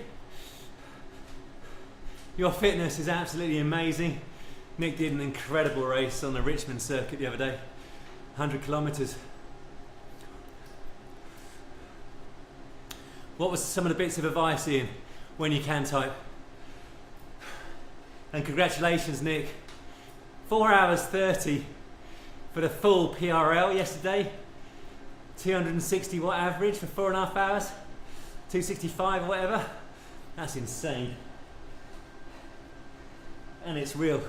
Your fitness is absolutely amazing. Nick did an incredible race on the Richmond circuit the other day, 100 kilometers. What was some of the bits of advice, Ian, when you can type? And congratulations, Nick. 4 hours 30 for the full PRL yesterday. 260 watt average for 4.5 hours. 265 or whatever. That's insane. And it's real.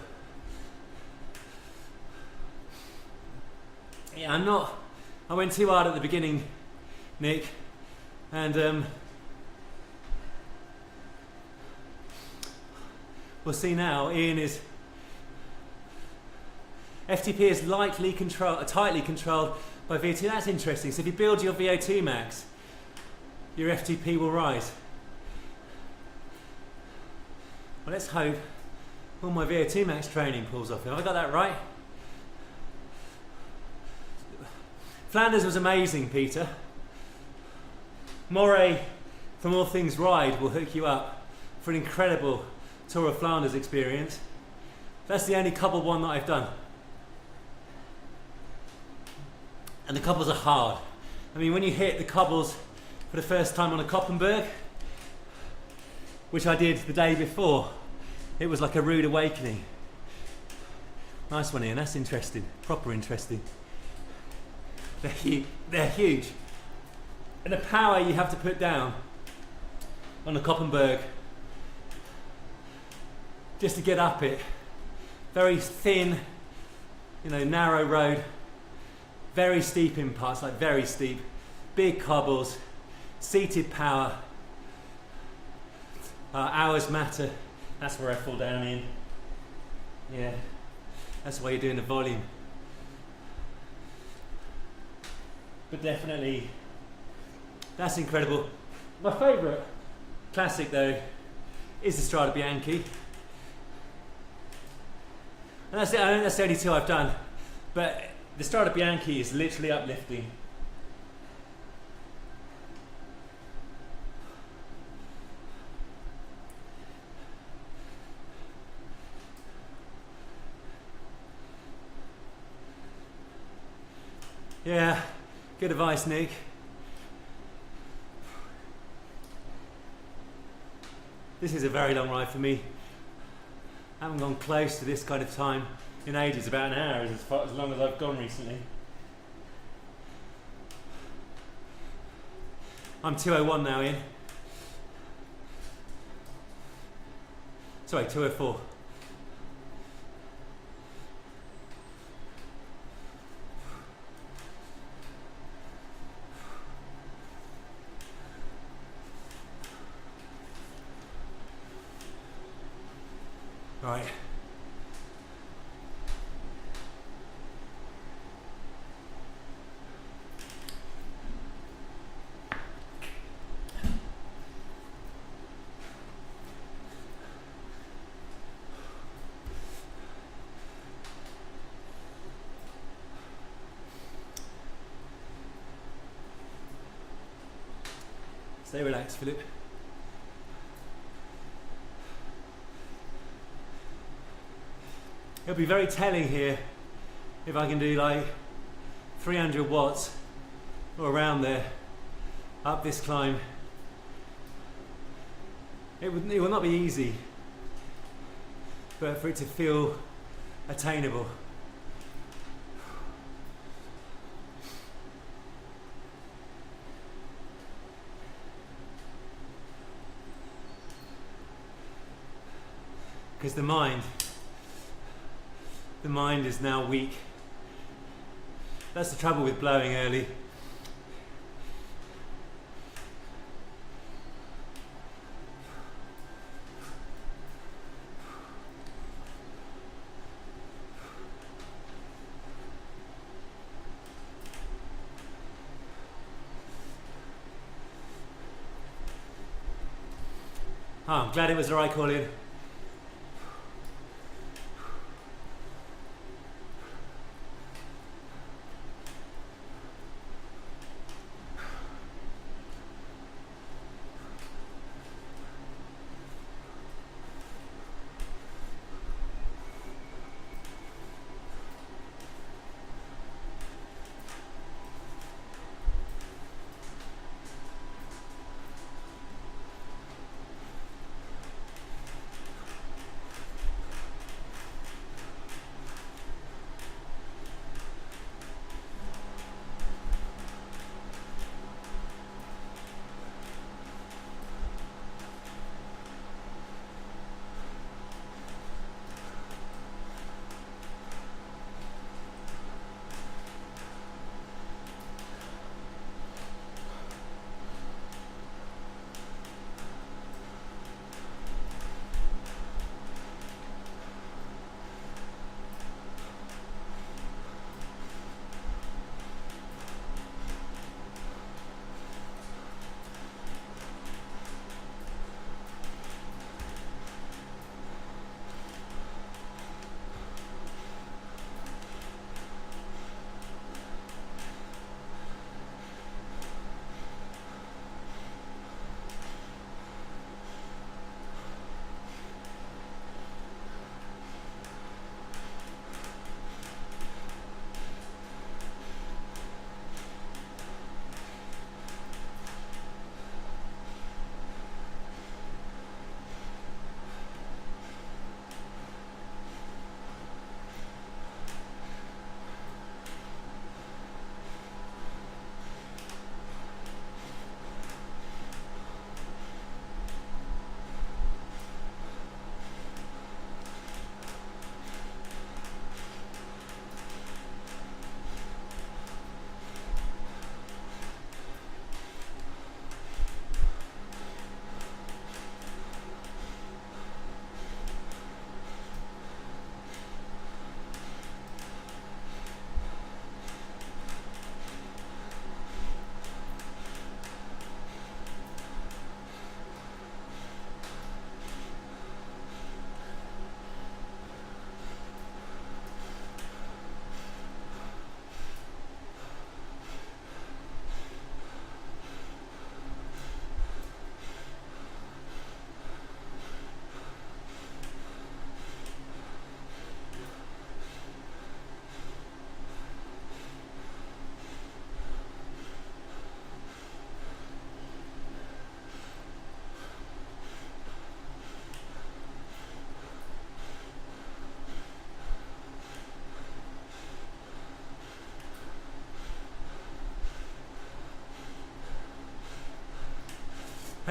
Yeah, I went too hard at the beginning, Nick. And we'll see now, Ian is FTP is tightly controlled by VO2. That's interesting. So if you build your VO2 max, your FTP will rise. Well, let's hope all my VO2 max training pulls off. Have I got that right? Flanders was amazing, Peter. Moray from All Things Ride will hook you up for an incredible Tour of Flanders experience. That's the only cobbled one that I've done. And the cobbles are hard. I mean, when you hit the cobbles for the first time on a Koppenberg, which I did the day before, it was like a rude awakening. Nice one, Ian. That's interesting. Proper interesting. They're huge. And the power you have to put down on the Koppenberg just to get up it. Very thin, narrow road. Very steep in parts, like very steep. Big cobbles. Seated power. Hours matter. That's where I fall down in. Yeah. That's why you're doing the volume. But definitely, that's incredible. My favourite classic though is the Strada Bianchi. And that's the only two I've done. But the Strada Bianchi is literally uplifting. Yeah, good advice, Nick. This is a very long ride for me. I haven't gone close to this kind of time in ages. About an hour is as long as I've gone recently. I'm 2:01 now, Ian. Sorry, 2:04. Right. Stay relaxed, Philip. It'll be very telling here if I can do like 300 watts or around there up this climb. It will not be easy, but for it to feel attainable. Because the mind is now weak. That's the trouble with blowing early. Oh, I'm glad it was the right call in.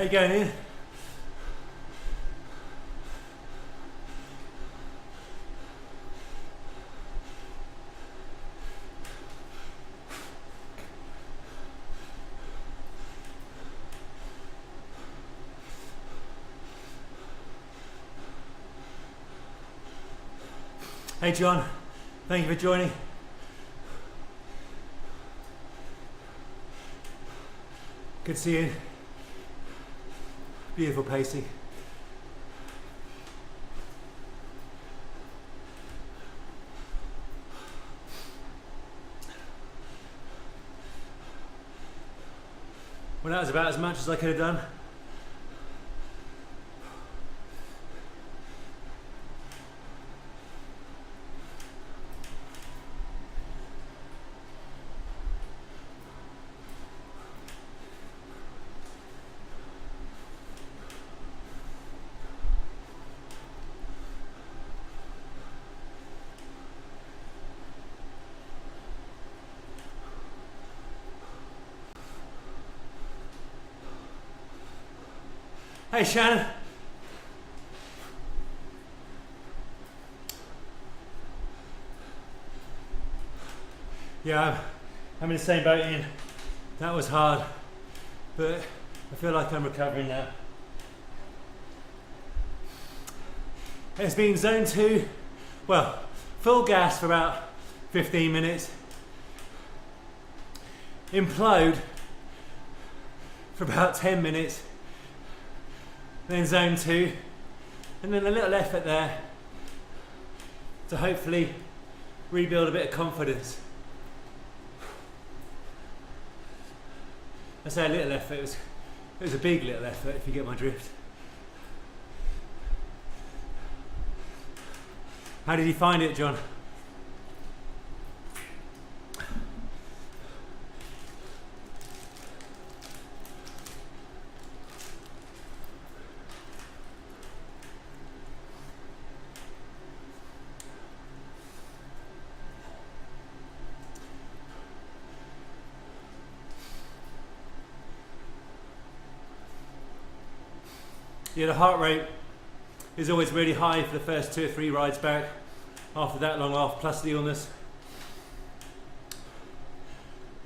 How you going, Ian? Hey John, thank you for joining. Good seeing you. Beautiful pacing. Well, that was about as much as I could have done. Hey Shannon. Yeah, I'm in the same boat, Ian. That was hard, but I feel like I'm recovering now. It's been zone 2, well, full gas for about 15 minutes. Implode for about 10 minutes. Then zone 2, and then a little effort there to hopefully rebuild a bit of confidence. I say a little effort, it was a big little effort, if you get my drift. How did you find it, John? Yeah, the heart rate is always really high for the first 2 or 3 rides back after that long off, plus the illness.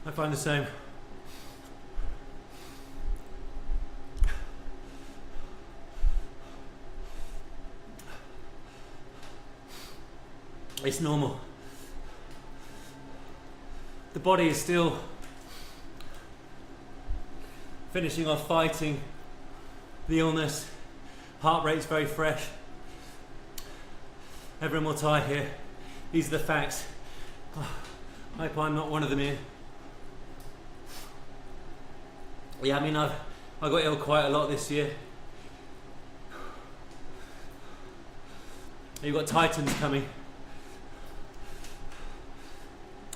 I find the same. It's normal. The body is still finishing off fighting the illness. Heart rate's very fresh. Everyone will tie here. These are the facts. I hope I'm not one of them here. Yeah, I mean, I got ill quite a lot this year. You've got Titans coming.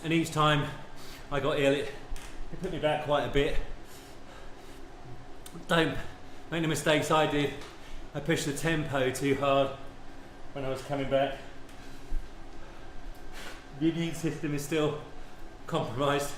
And each time I got ill, it put me back quite a bit. Don't make the mistakes I did. I pushed the tempo too hard when I was coming back. The immune system is still compromised.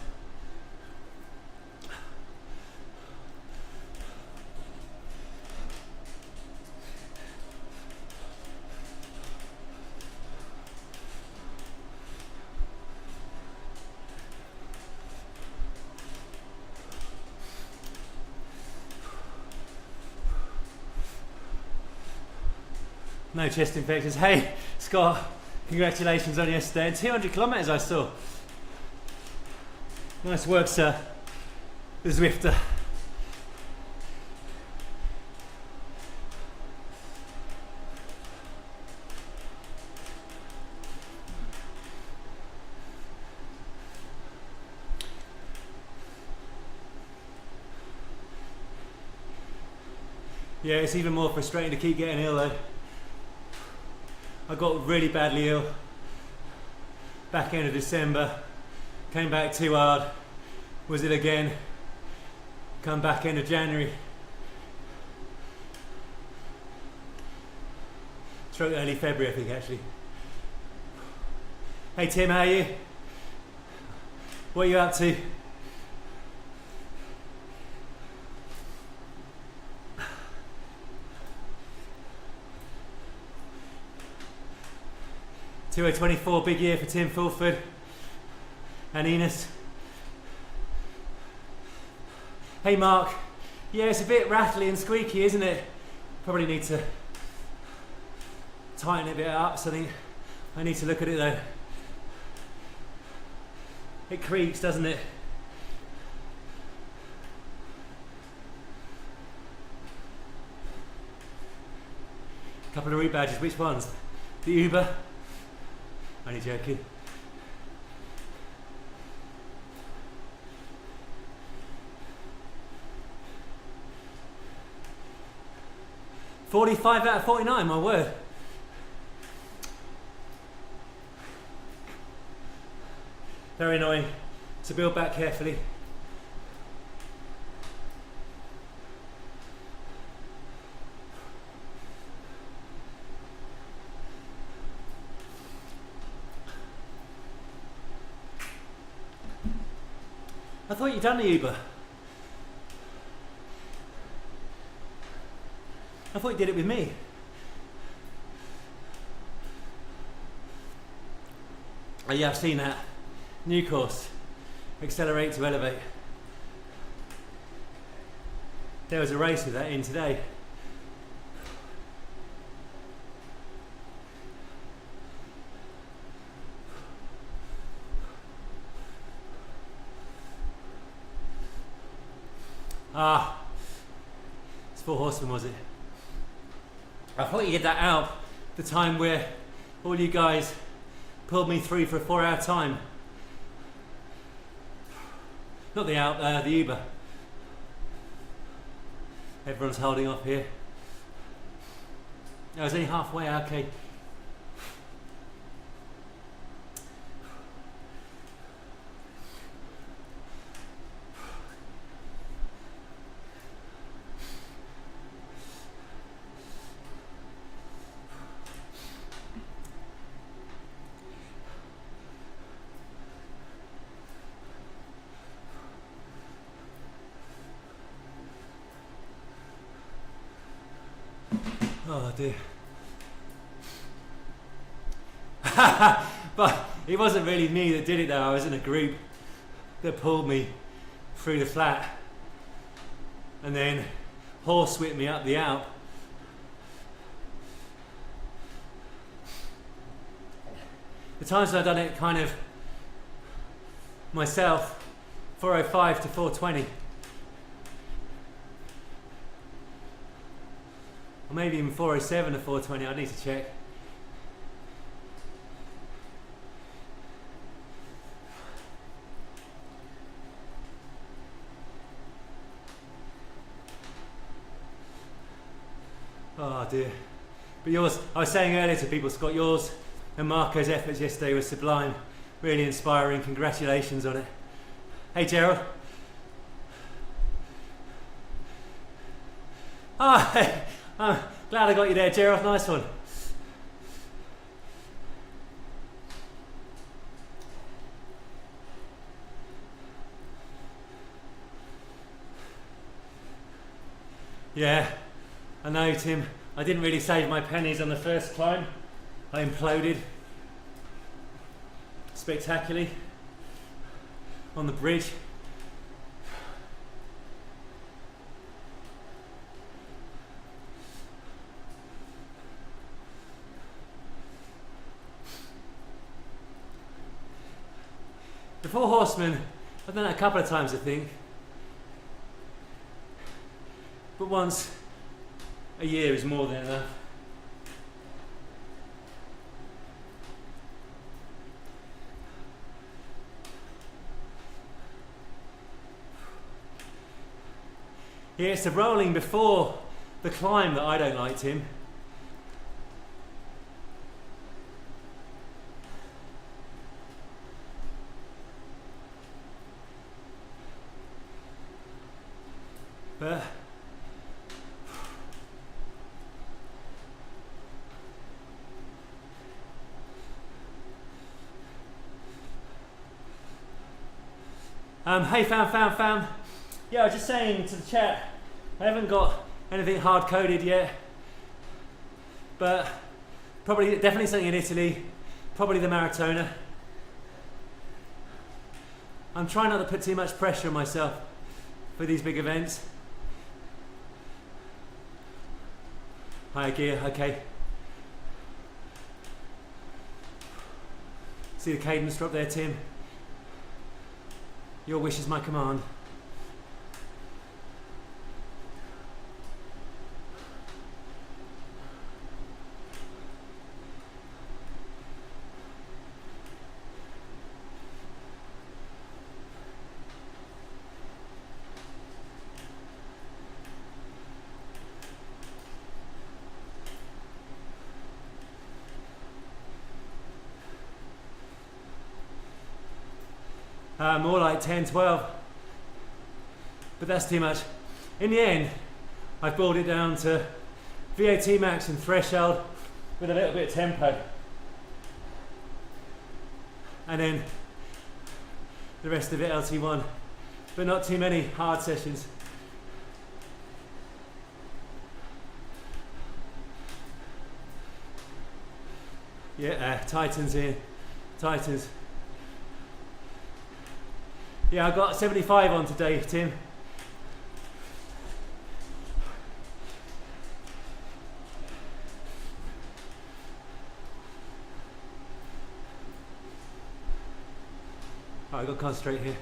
No chest infections. Hey, Scott, congratulations on yesterday. And 200 kilometres I saw. Nice work, sir. The Zwifter. Yeah, it's even more frustrating to keep getting ill though. I got really badly ill back end of December, came back too hard, was ill again, come back end of January, stroke early February I think actually. Hey Tim, how are you? What are you up to? 2024, big year for Tim Fulford and Enos. Hey Mark, yeah, it's a bit rattly and squeaky, isn't it? Probably need to tighten it a bit up, so I think I need to look at it though. It creaks, doesn't it? Couple of route badges, which ones? The Uber? Only joking. "45 out of 49, my word." Very annoying. So build back carefully. I thought you'd done the Uber. I thought you did it with me. Oh yeah, I've seen that. New course. Accelerate to elevate. There was a race with that in today. Ah, it's 4 Horsemen, was it? I thought you did that out the time where all you guys pulled me through for a 4-hour time. Not the the Uber. Everyone's holding off here. I was only halfway, okay. Oh dear. But it wasn't really me that did it though, I was in a group that pulled me through the flat and then horse whipped me up the Alp. The times I've done it kind of myself, 405 to 420. Or maybe even 407 or 420, I need to check. Oh dear. But yours, I was saying earlier to people, Scott, yours and Marco's efforts yesterday were sublime. Really inspiring, congratulations on it. Hey Gerald. Oh, hey. I'm glad I got you there, Gerald. Nice one. Yeah, I know, Tim. I didn't really save my pennies on the first climb. I imploded spectacularly on the bridge. The 4 Horsemen, I've done that a couple of times I think, but once a year is more than enough. Yeah, it's the rolling before the climb that I don't like, Tim. But hey fam. Yeah, I was just saying to the chat, I haven't got anything hard coded yet, but definitely something in Italy, probably the marathoner. I'm trying not to put too much pressure on myself for these big events. Higher gear, okay. See the cadence drop there, Tim? Your wish is my command. More like 10, 12, but that's too much. In the end, I've boiled it down to VAT max and threshold with a little bit of tempo. And then the rest of it LT1, but not too many hard sessions. Yeah, Titans here, Titans. Yeah, I got 75 on today, Tim. Alright, I've got to concentrate here.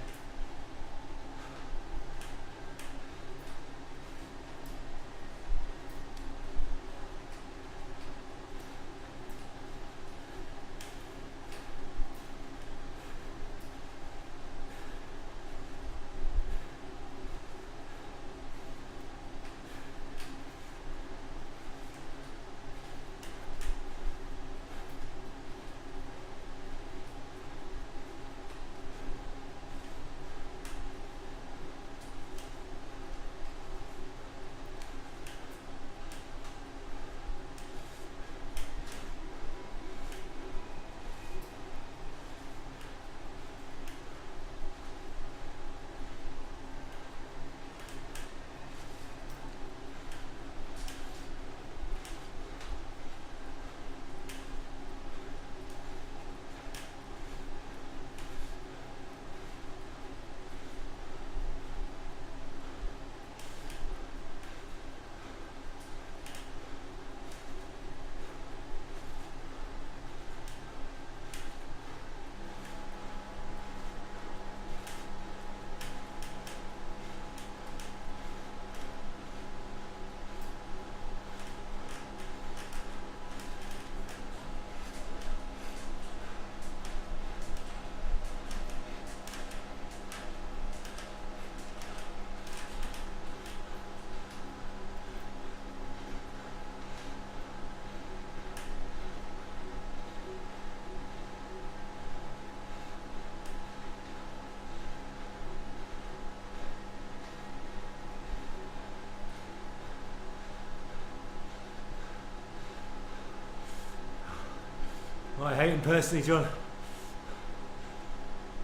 Well, I hate him personally, John.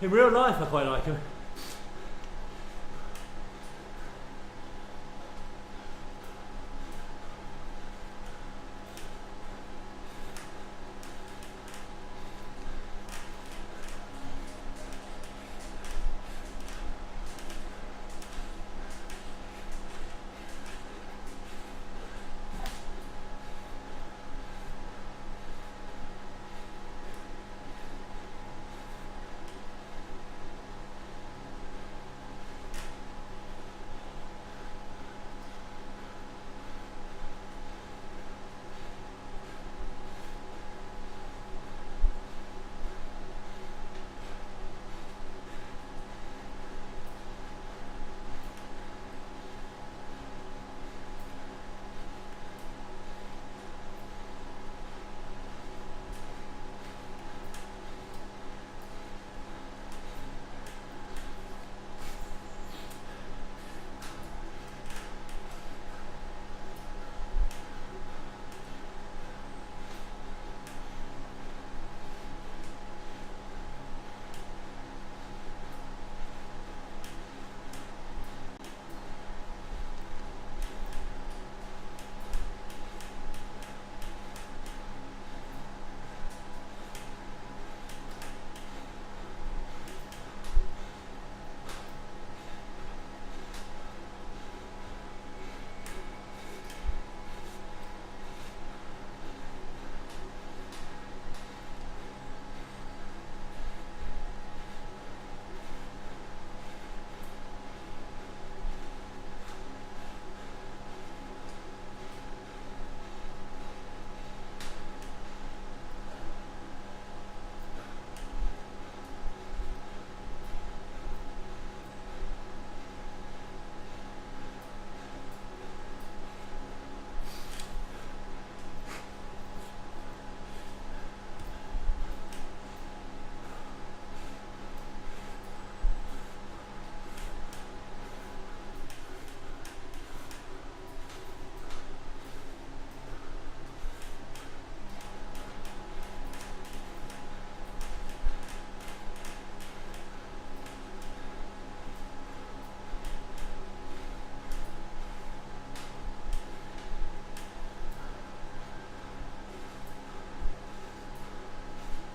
In real life, I quite like him.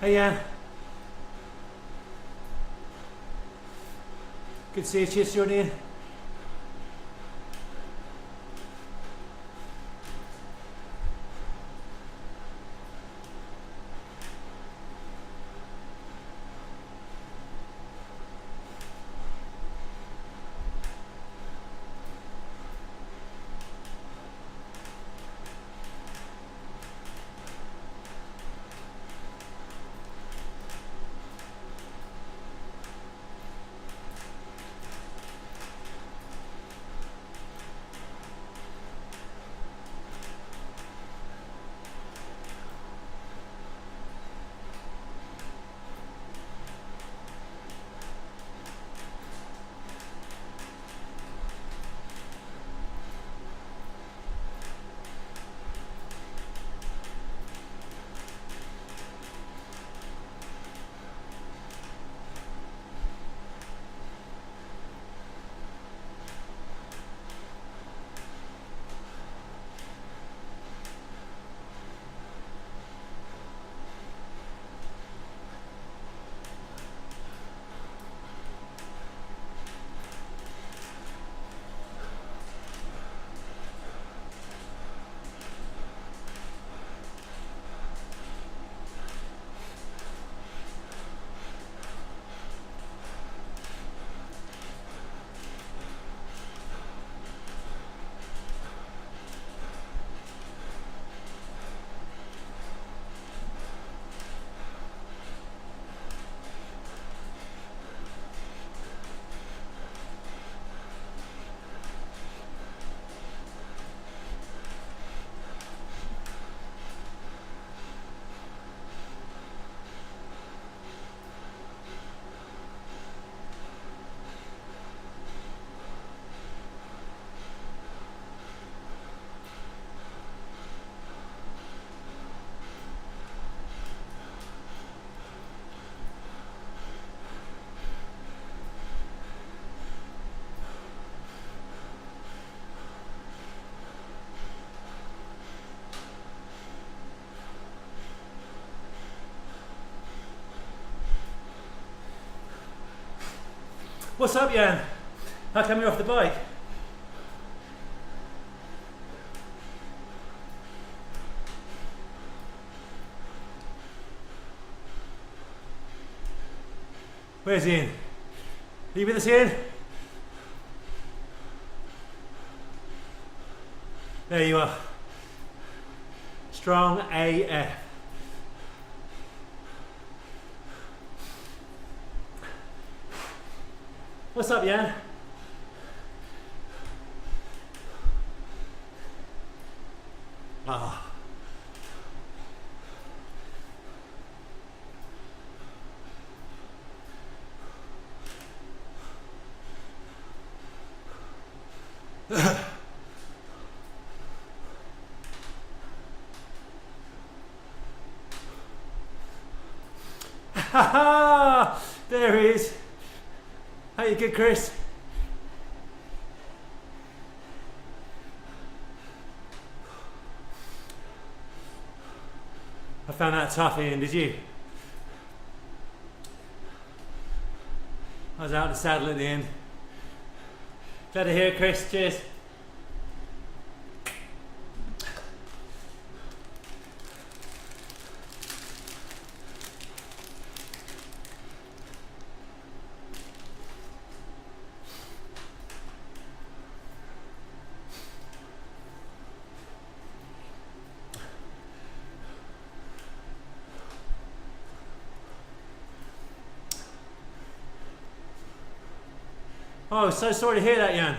Hey Jan. Good to see you. Cheers, Jordan. What's up, Jan? How come you're off the bike? Where's Ian? Are you with us, Ian? There you are. Strong AF. What's up, Jan? Ah. Ha ha! There he is. How you good, Chris? I found that tough, Ian, did you? I was out of the saddle at the end. Glad to hear it, Chris. Cheers. Oh, so sorry to hear that, Jan.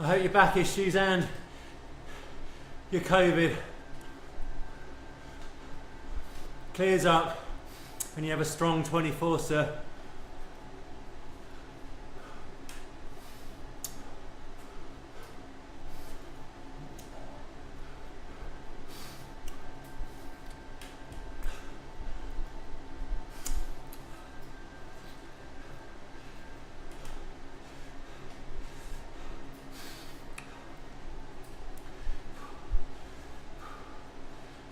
I hope your back issues and your COVID clears up and you have a strong 24, sir.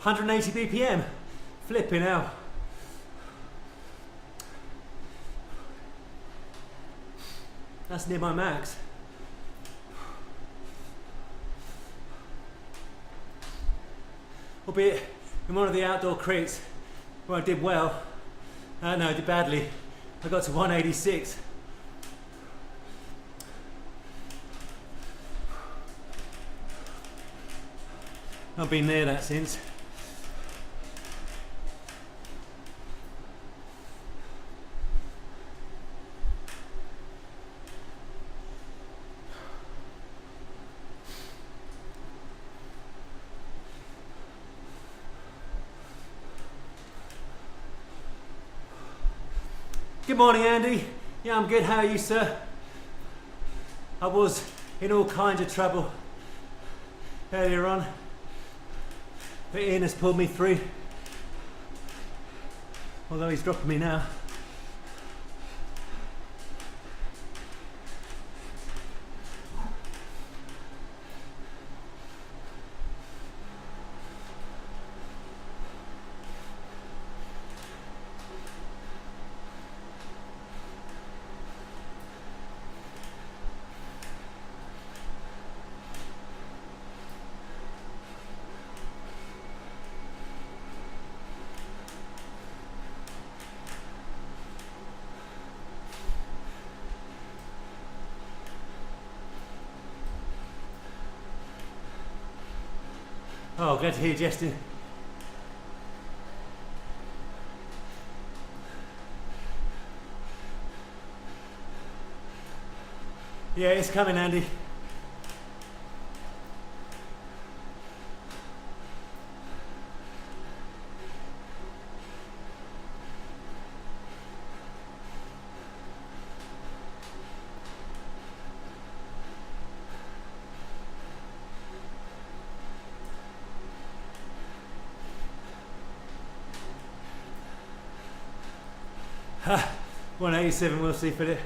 $180 BPM, Flipping hell. That's near my max. Albeit in one of the outdoor creeks where I did well, no, I did badly. I got to 186. I've been near that since. Good morning, Andy. Yeah, I'm good. How are you, sir? I was in all kinds of trouble earlier on, but Ian has pulled me through. Although he's dropping me now. Oh, glad to hear, Justin. Yeah, it's coming, Andy. Ha, 187, we'll see for it.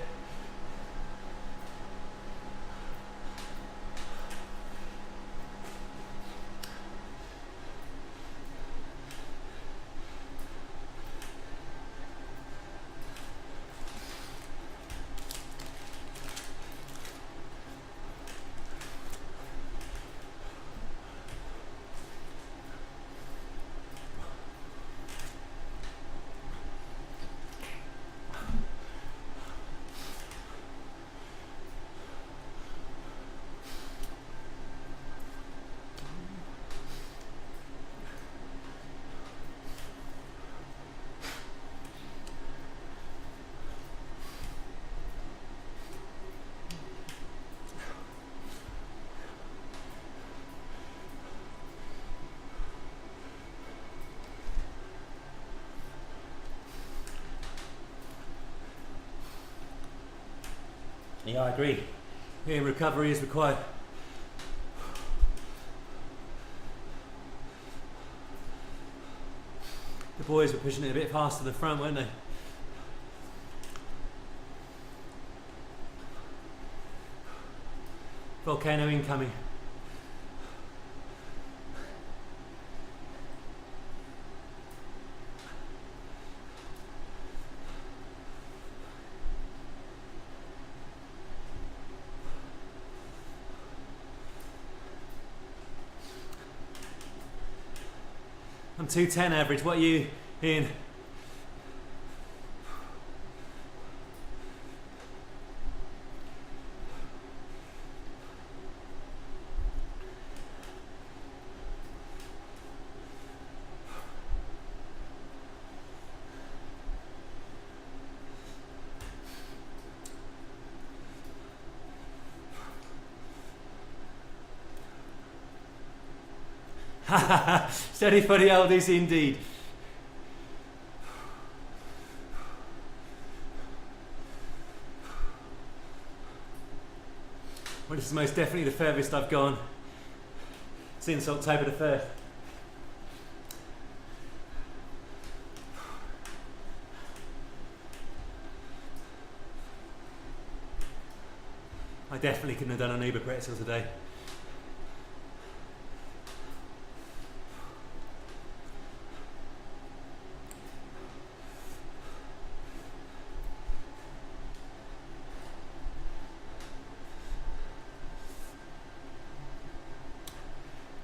Yeah, I agree. Yeah, recovery is required. The boys were pushing it a bit faster to the front, weren't they? Volcano incoming. I'm 210 average. What are you, Ian? Steady for the oldies indeed. Well, this is most definitely the furthest I've gone since October the 1st. I definitely couldn't have done an Uber pretzel today.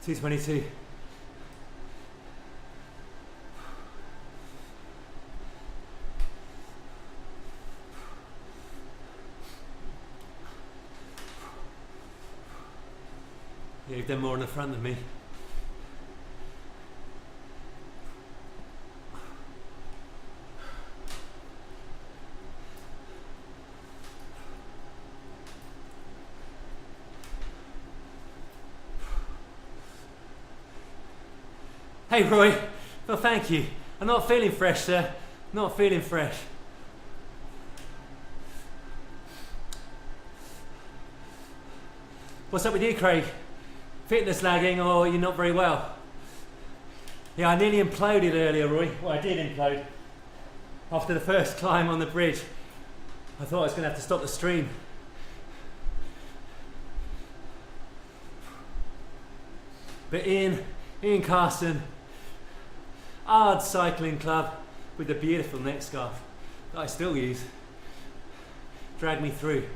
2:22. Yeah, you've done more on the front than me. Hey Roy, well thank you. I'm not feeling fresh, sir. Not feeling fresh. What's up with you, Craig? Fitness lagging or you're not very well? Yeah, I nearly imploded earlier, Roy. Well, I did implode. After the first climb on the bridge, I thought I was going to have to stop the stream. But Ian Carson, Ard Cycling Club with the beautiful neck scarf that I still use, dragged me through.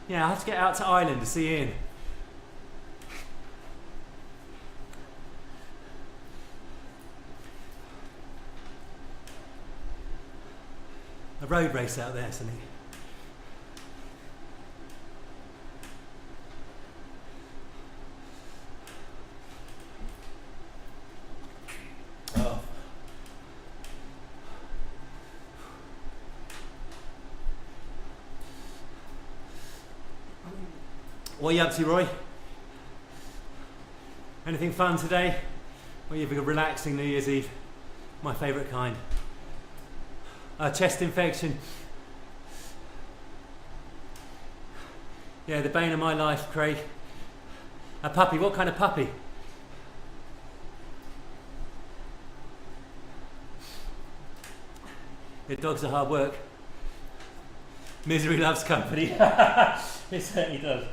Yeah, I had to get out to Ireland to see Ian. A road race out there, Sonny. Oh. What are you up to, Roy? Anything fun today? Or you have a relaxing New Year's Eve? My favourite kind. Chest infection. Yeah, the bane of my life, Craig. A puppy. What kind of puppy? Yeah, dogs are hard work. Misery loves company. It certainly does.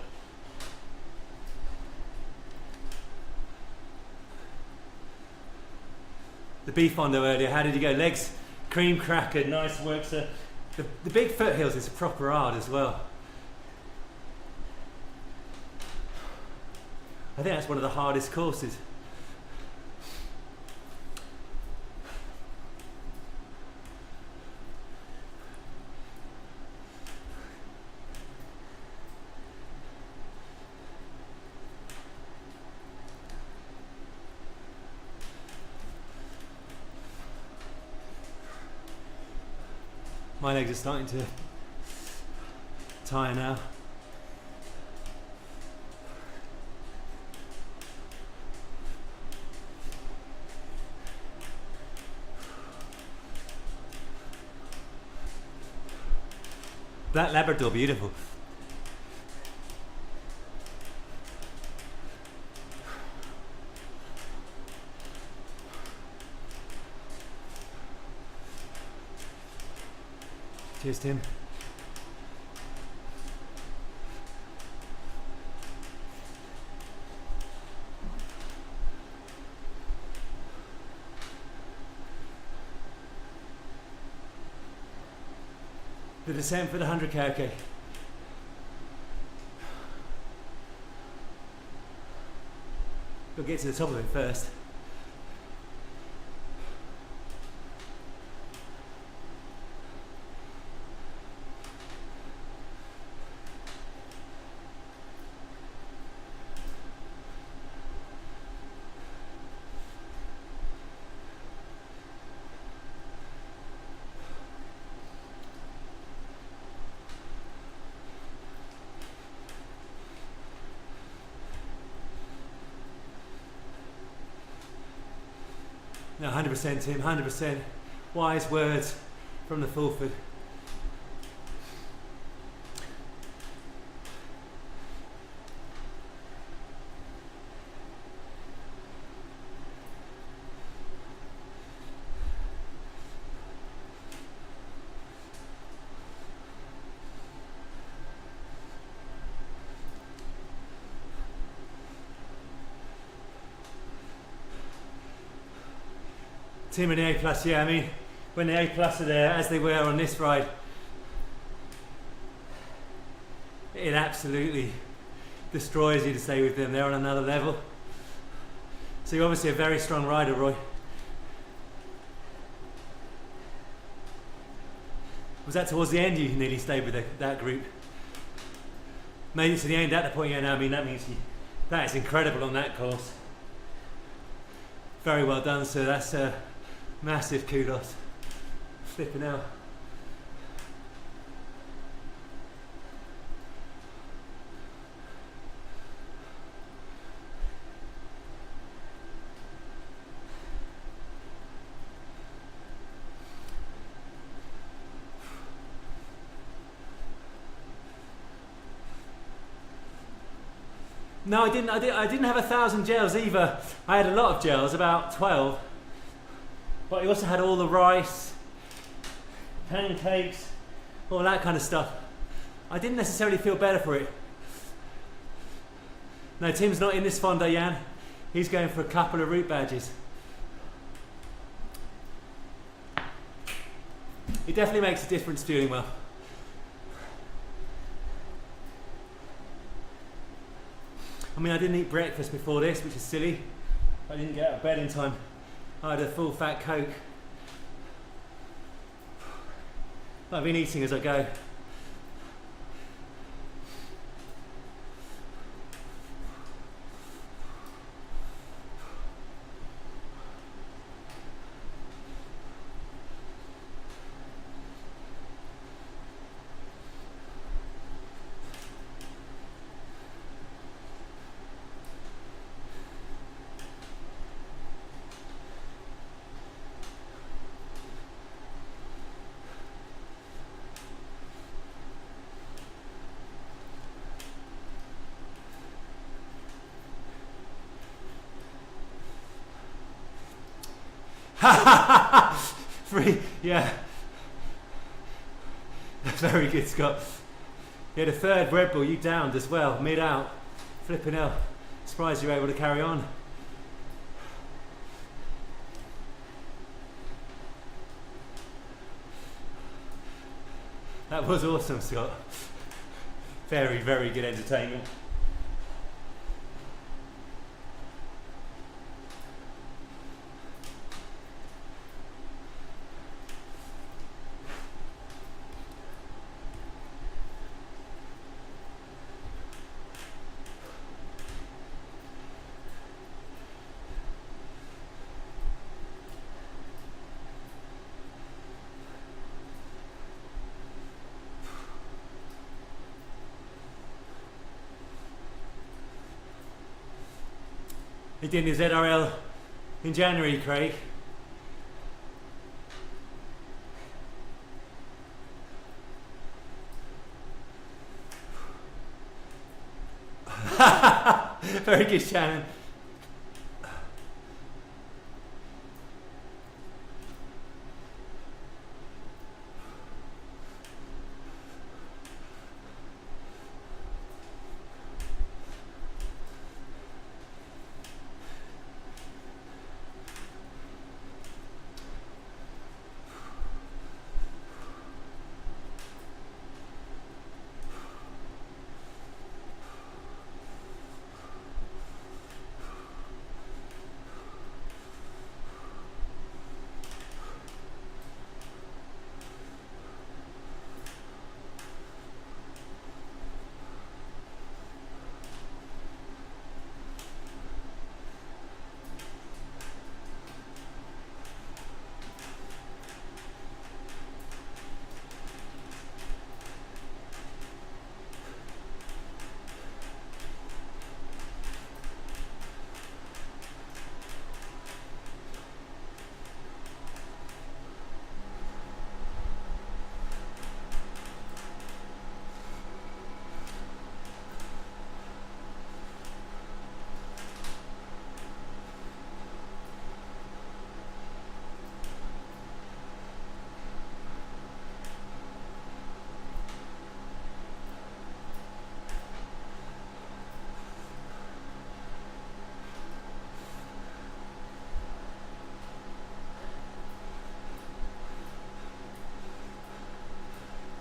The beef Fondo earlier, how did you go? Legs, cream cracker, nice work, sir. The big foothills is a proper art as well. I think that's one of the hardest courses. My legs are starting to tire now. That Labrador, beautiful. Cheers, Tim. The descent for the 100k, okay. We'll get to the top of it first. No, 100% Tim, 100%. Wise words from the Fulford. Team in the A+, yeah, I mean, when the A+ are there, as they were on this ride, it absolutely destroys you to stay with them. They're on another level. So you're obviously a very strong rider, Roy. Was that towards the end you nearly stayed with that group? Made it to the end at the point you're now. I mean, that means that is incredible on that course. Very well done, sir. That's massive kudos. Flipping out. No, I didn't have 1,000 gels either. I had a lot of gels, about 12. But I also had all the rice, pancakes, all that kind of stuff. I didn't necessarily feel better for it. No, Tim's not in this Fondo, Jan. He's going for a couple of route badges. It definitely makes a difference feeling well. I mean, I didn't eat breakfast before this, which is silly. I didn't get out of bed in time. I had a full fat Coke. I've been eating as I go. Free, yeah. Very good, Scott. You had a third Red Bull, you downed as well, mid out. Flipping hell. Surprised you were able to carry on. That was awesome, Scott. Very, very good entertainment. He did his ZRL in January, Craig. Very good, Shannon.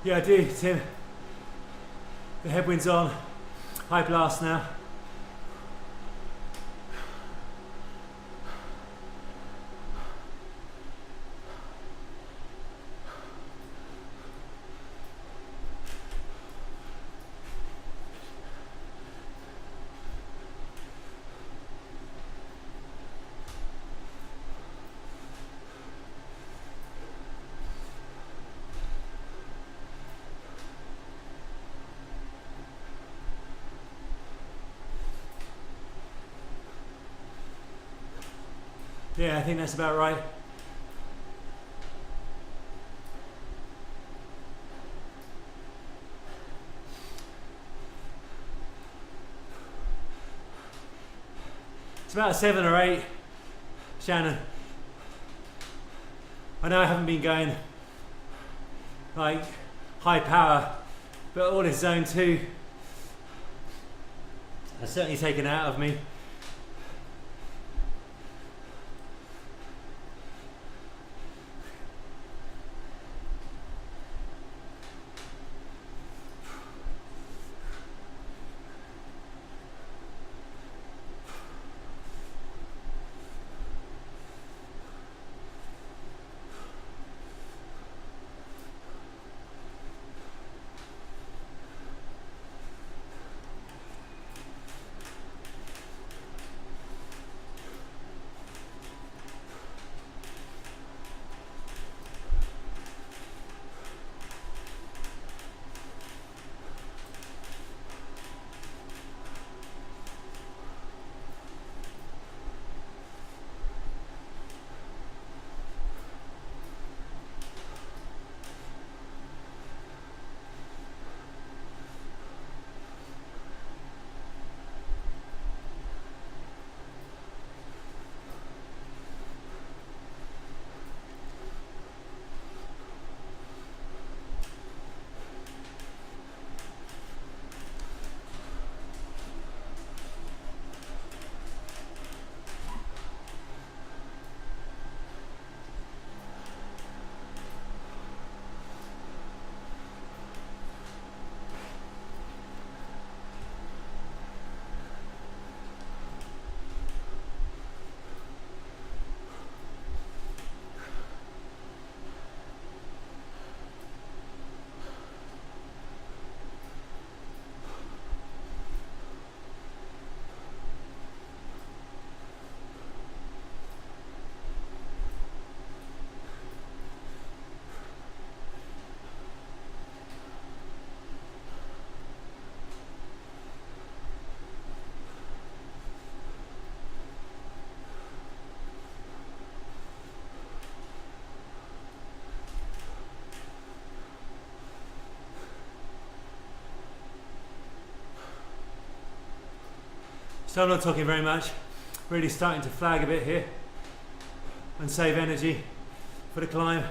Yeah, I do, Tim. The headwind's on. High blast now. Yeah, I think that's about right. It's about a 7 or 8, Shannon. I know I haven't been going like high power, but all this zone 2 has certainly taken out of me. So I'm not talking very much, really starting to flag a bit here and save energy for the climb.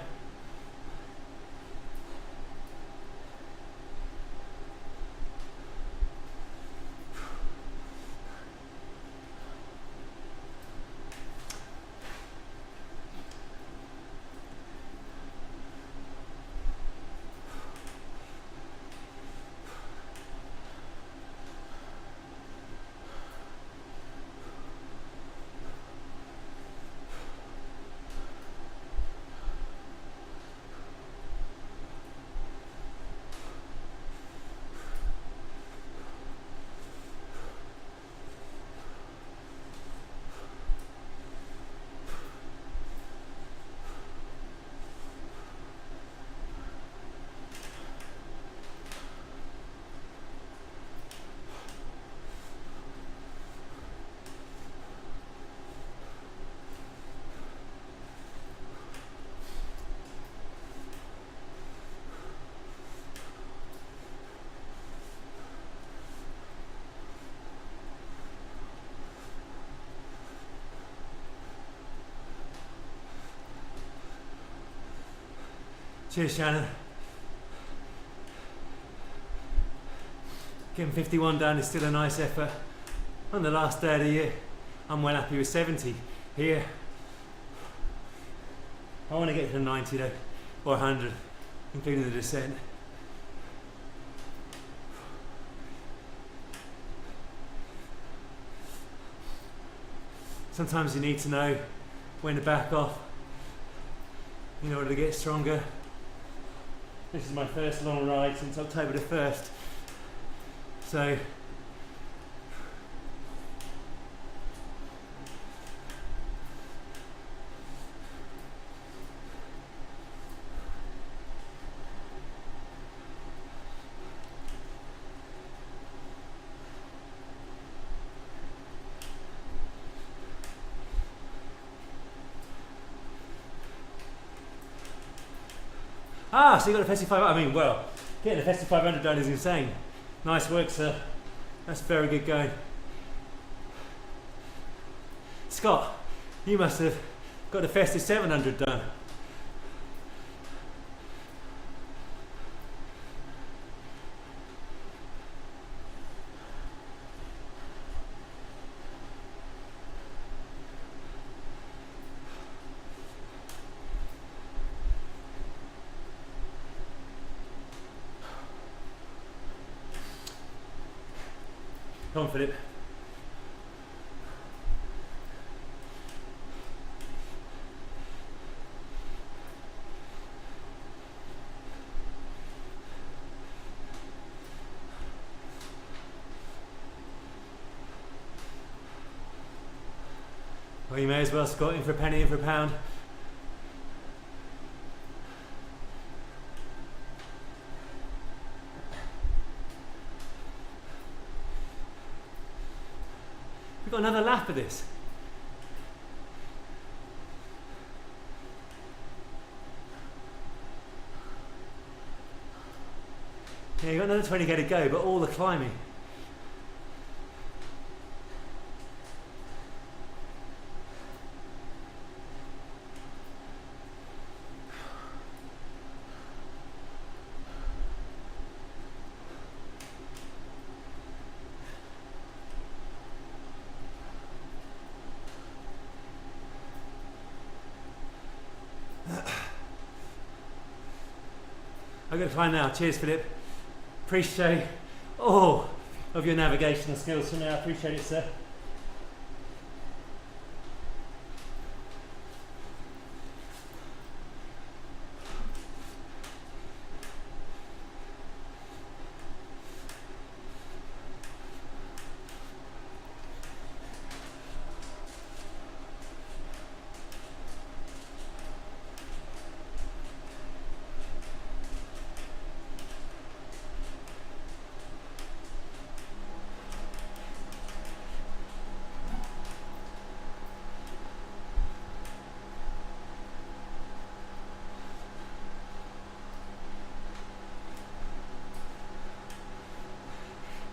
Cheers, Shannon. Getting 51 done is still a nice effort. On the last day of the year, I'm well happy with 70 here. I want to get to 90 though, or 100, including the descent. Sometimes you need to know when to back off in order to get stronger. This is my first long ride since October the 1st. So so you got the Festi 500. I mean, well, getting the Festi 500 done is insane. Nice work, sir. That's very good going. Scott, you must have got the Festi 700 done. Come on, Philip. Well, you may as well squat in for a penny in for a pound. We've got another lap of this. Yeah, you've got another 20k to go, but all the climbing. I'm going to climb now. Cheers, Philip. Appreciate all of your navigational skills for me. I appreciate it, sir.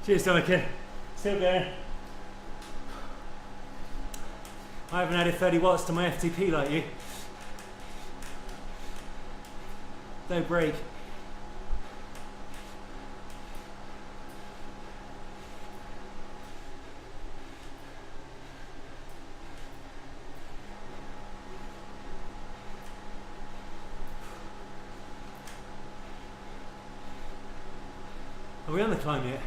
Cheers, Dominic. Still going. I haven't added 30 watts to my FTP like you. No break. Are we on the climb yet?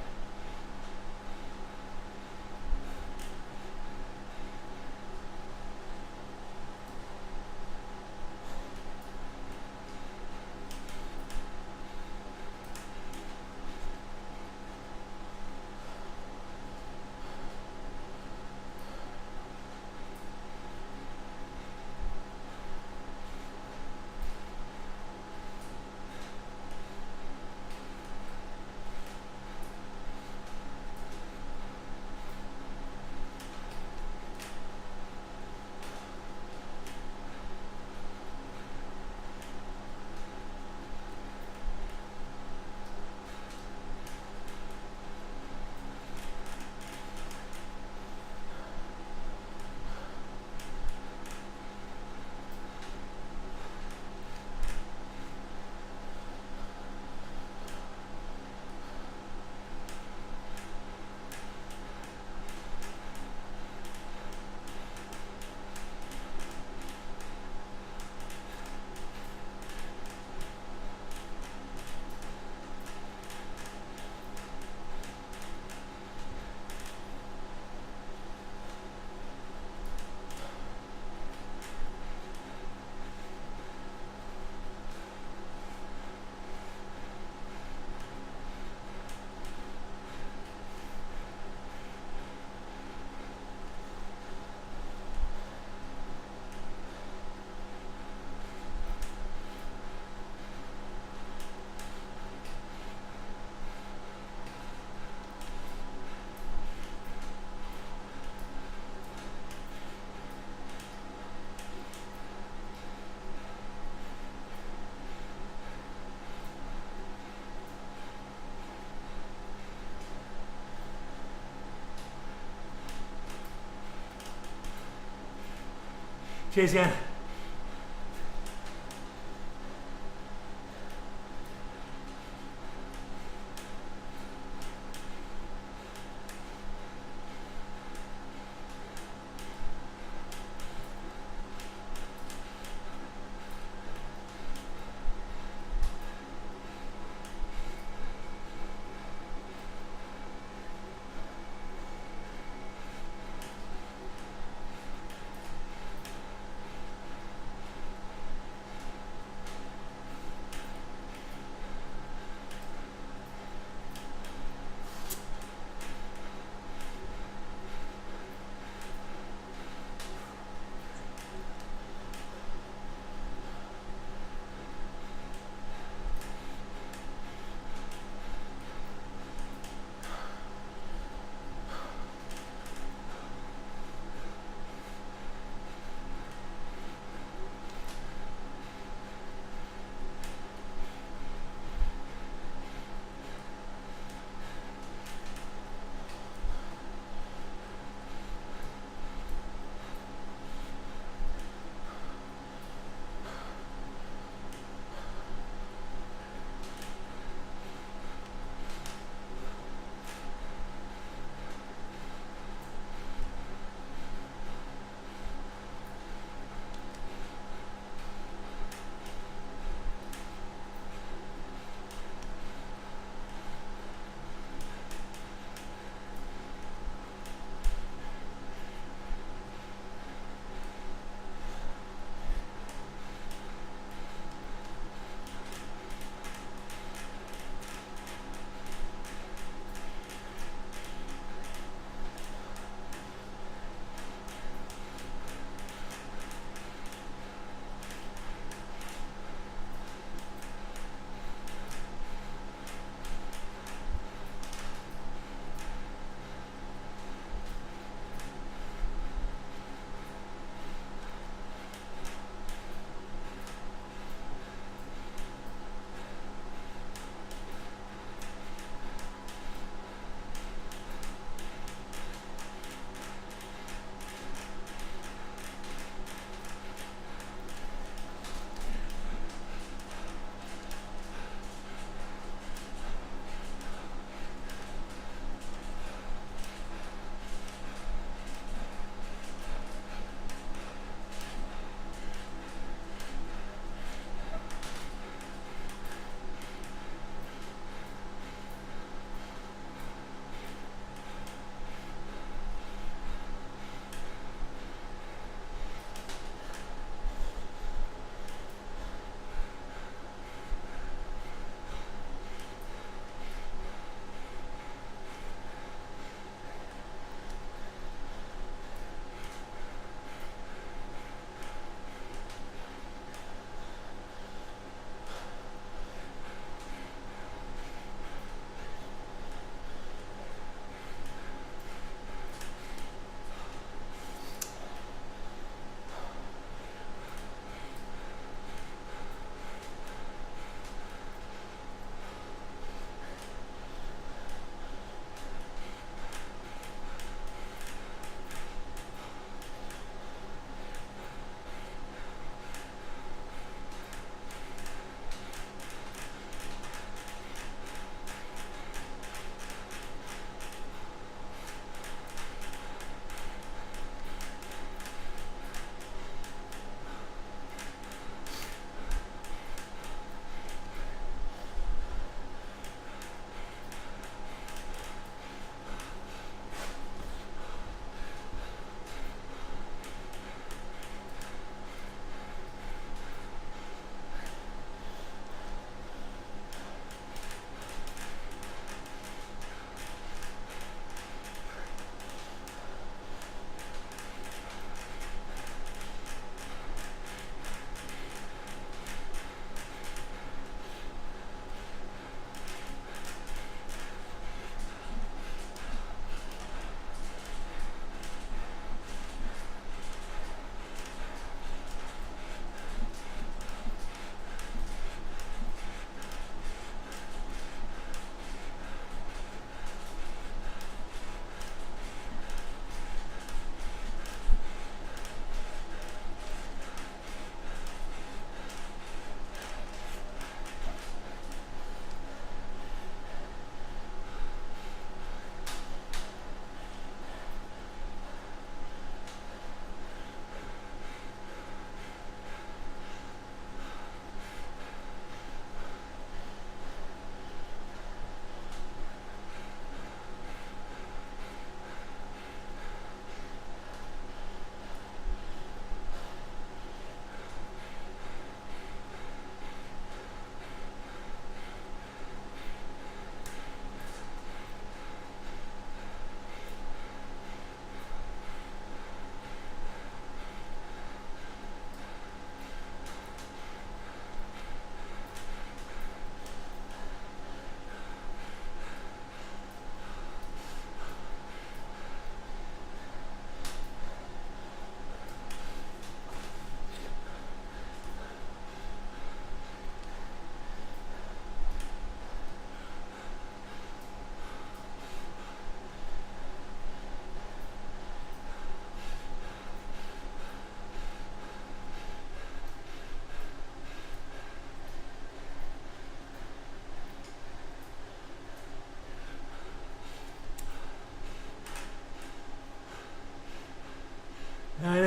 Cheers again.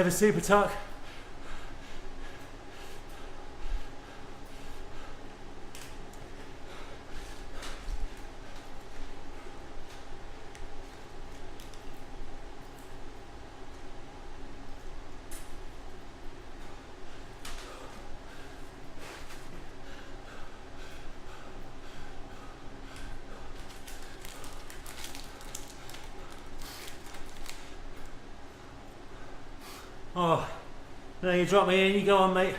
of a super tuck. Oh, now you drop me in, you go on, mate.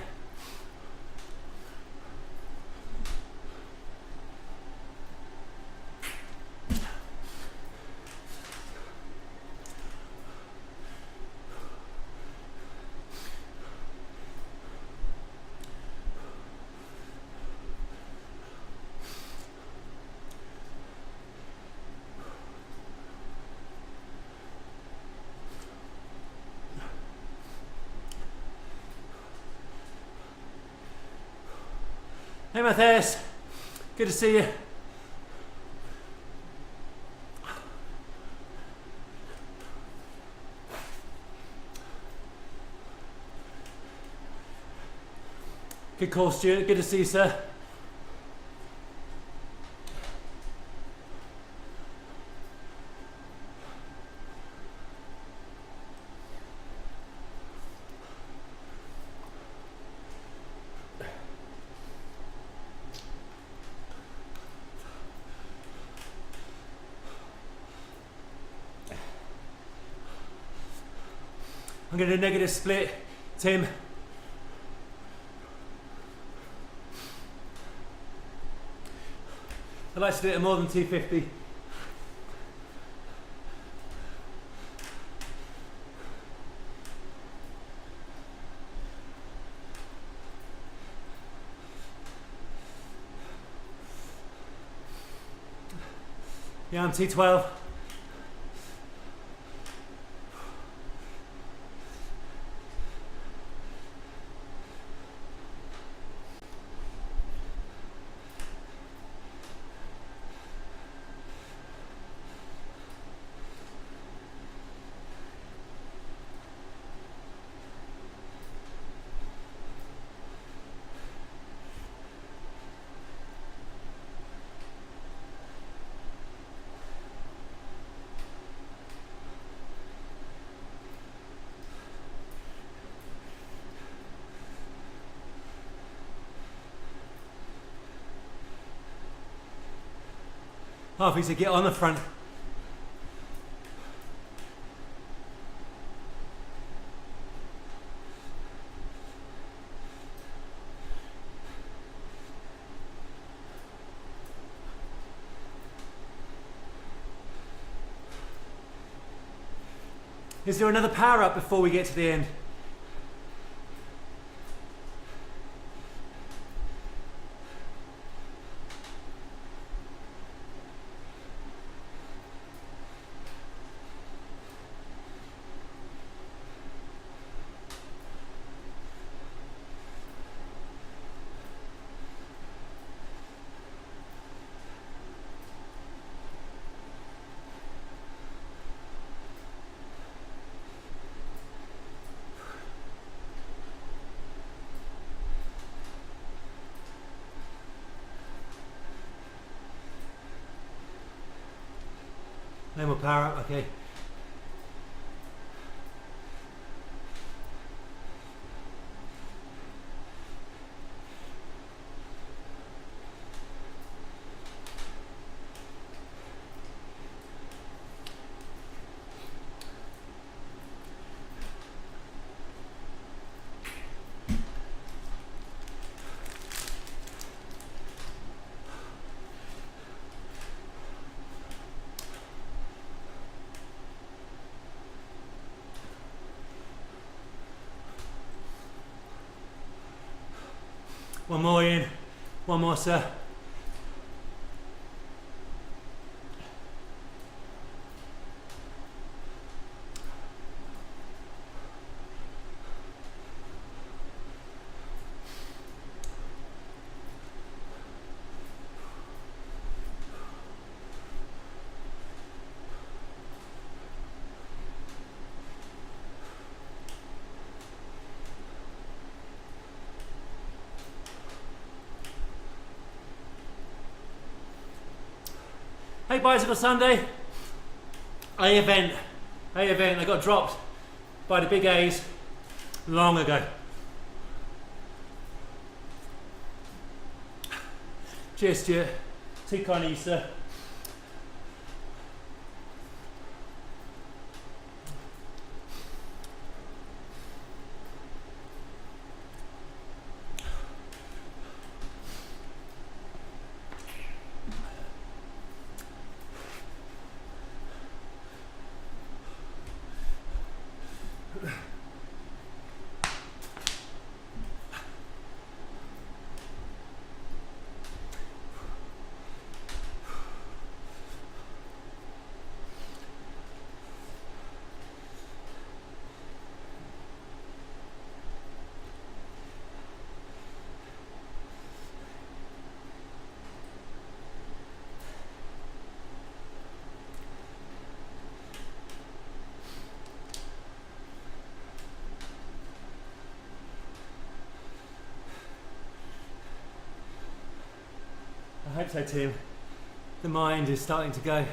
Hey Matthias, good to see you. Good call, Stuart, good to see you, sir. I'm going to do a negative split, Tim. I'd like to do it at more than 250. Yeah, I'm T12. Harvey to get on the front. Is there another power up before we get to the end? No more power up, okay. One more in, one more, sir. Hey Bicycle Sunday. A event. I got dropped by the big A's long ago. Cheers, Stuart. Too kind of you, sir. I hope so, Tim. The mind is starting to go.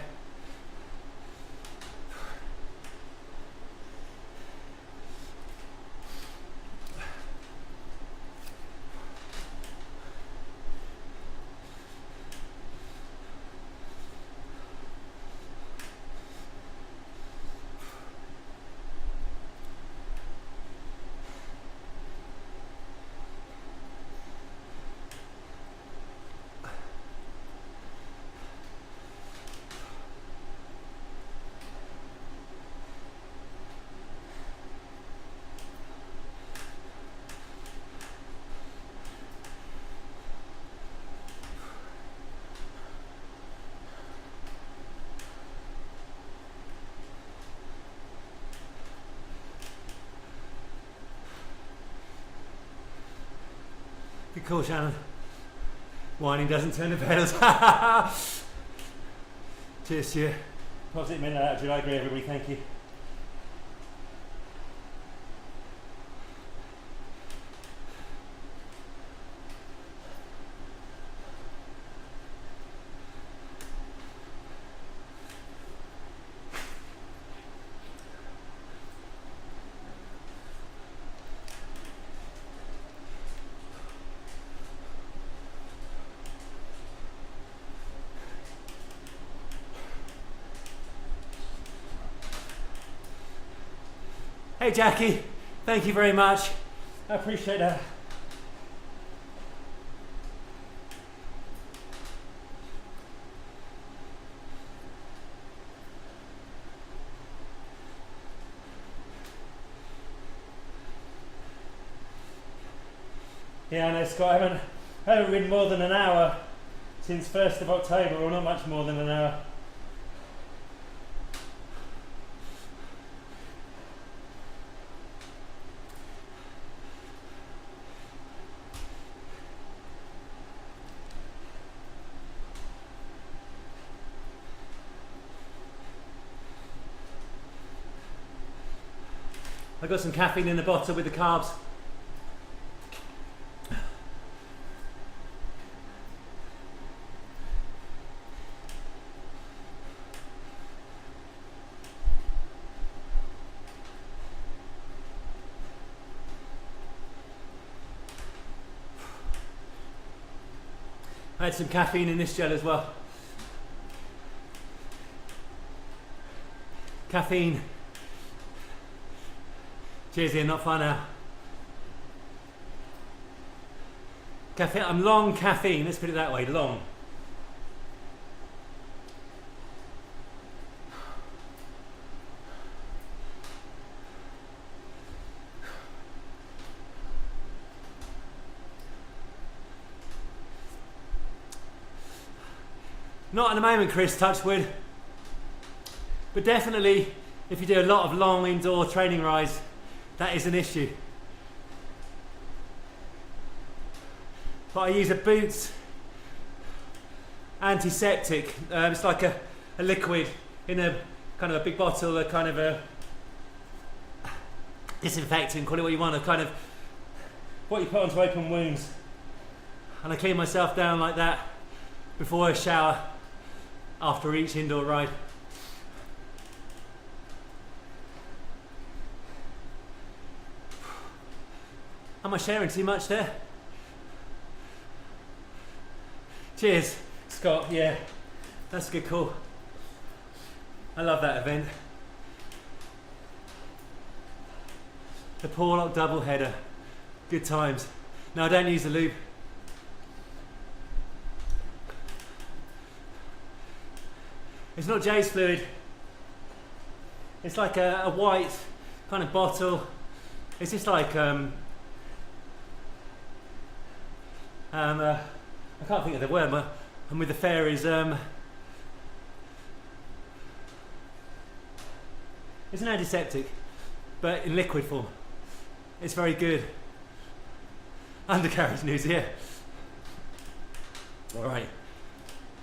Good call, Shannon. Whining doesn't turn the pedals. Cheers to you. Positive mental attitude, I agree, everybody, thank you. Hey Jackie, thank you very much. I appreciate that. Yeah, I know, Scott. I haven't ridden more than an hour since 1st of October, or not much more than an hour. I got some caffeine in the bottle with the carbs. I had some caffeine in this gel as well. Caffeine. Cheers, Ian, not far now. Caffeine, I'm long caffeine, let's put it that way, long. Not at the moment, Chris, touch wood. But definitely, if you do a lot of long indoor training rides, that is an issue. But I use a Boots antiseptic. It's like a liquid in a kind of a big bottle, a kind of a disinfectant, call it what you want, a kind of what you put onto open wounds. And I clean myself down like that before I shower. after each indoor ride. Am I sharing too much there? Cheers, Scott. Yeah, that's a good call. I love that event. The Porlock double header. Good times. No, I don't use the loop. It's not J's fluid. It's like a white kind of bottle. It's just like I can't think of the word. I'm with the fairies. It's an antiseptic, but in liquid form. It's very good. Undercarriage news here. All right.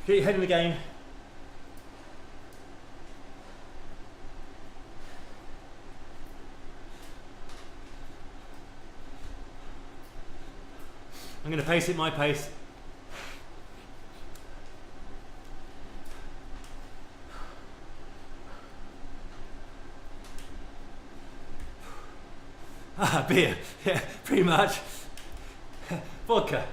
Get your head in the game. I'm going to pace it my pace. Ah, beer. Yeah, pretty much. Vodka.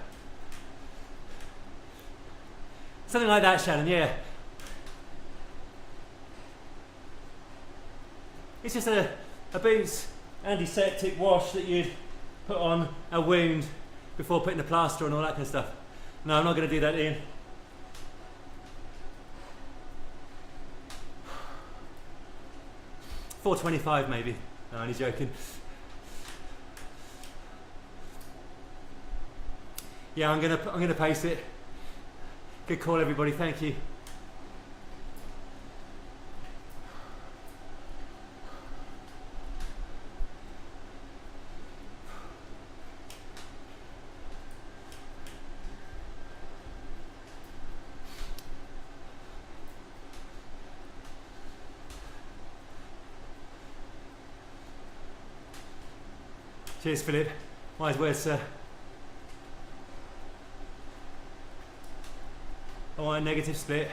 Something like that, Shannon, yeah. It's just a Boots antiseptic wash that you'd put on a wound before putting a plaster on, all that kind of stuff. No, I'm not going to do that, Ian. $4.25 maybe. No, I'm only joking. Yeah, I'm gonna pace it. Good call, everybody. Thank you. Cheers, Philip. Wise words, sir. Oh, a negative split.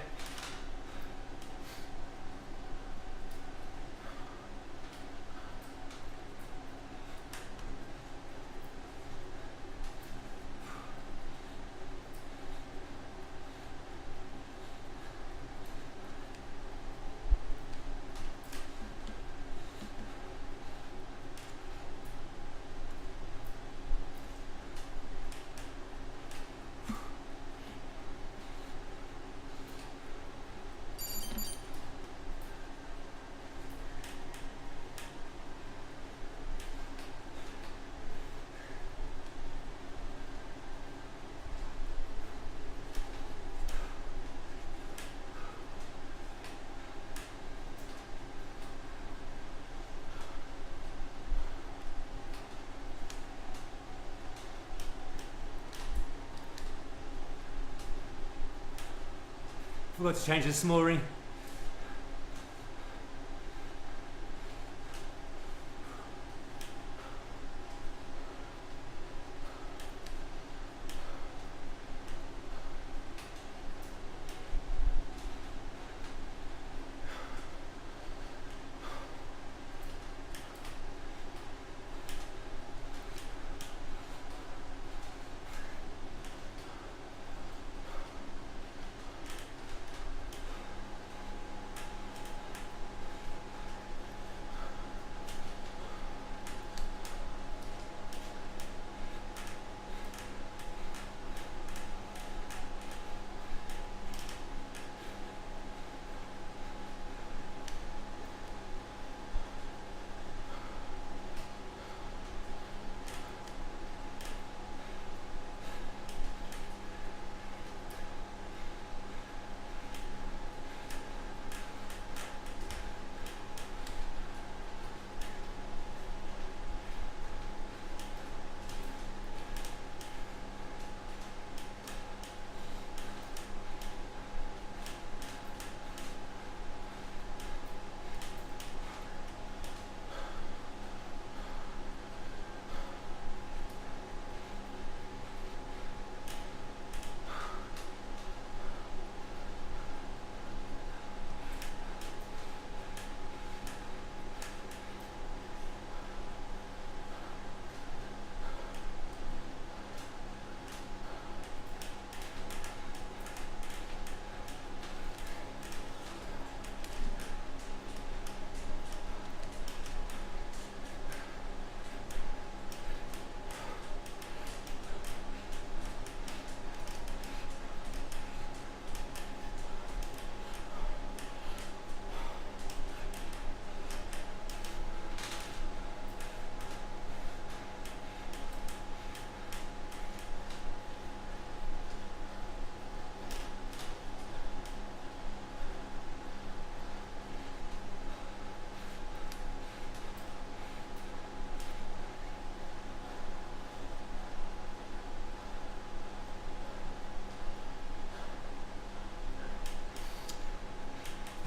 Forgot to change the small ring.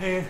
in.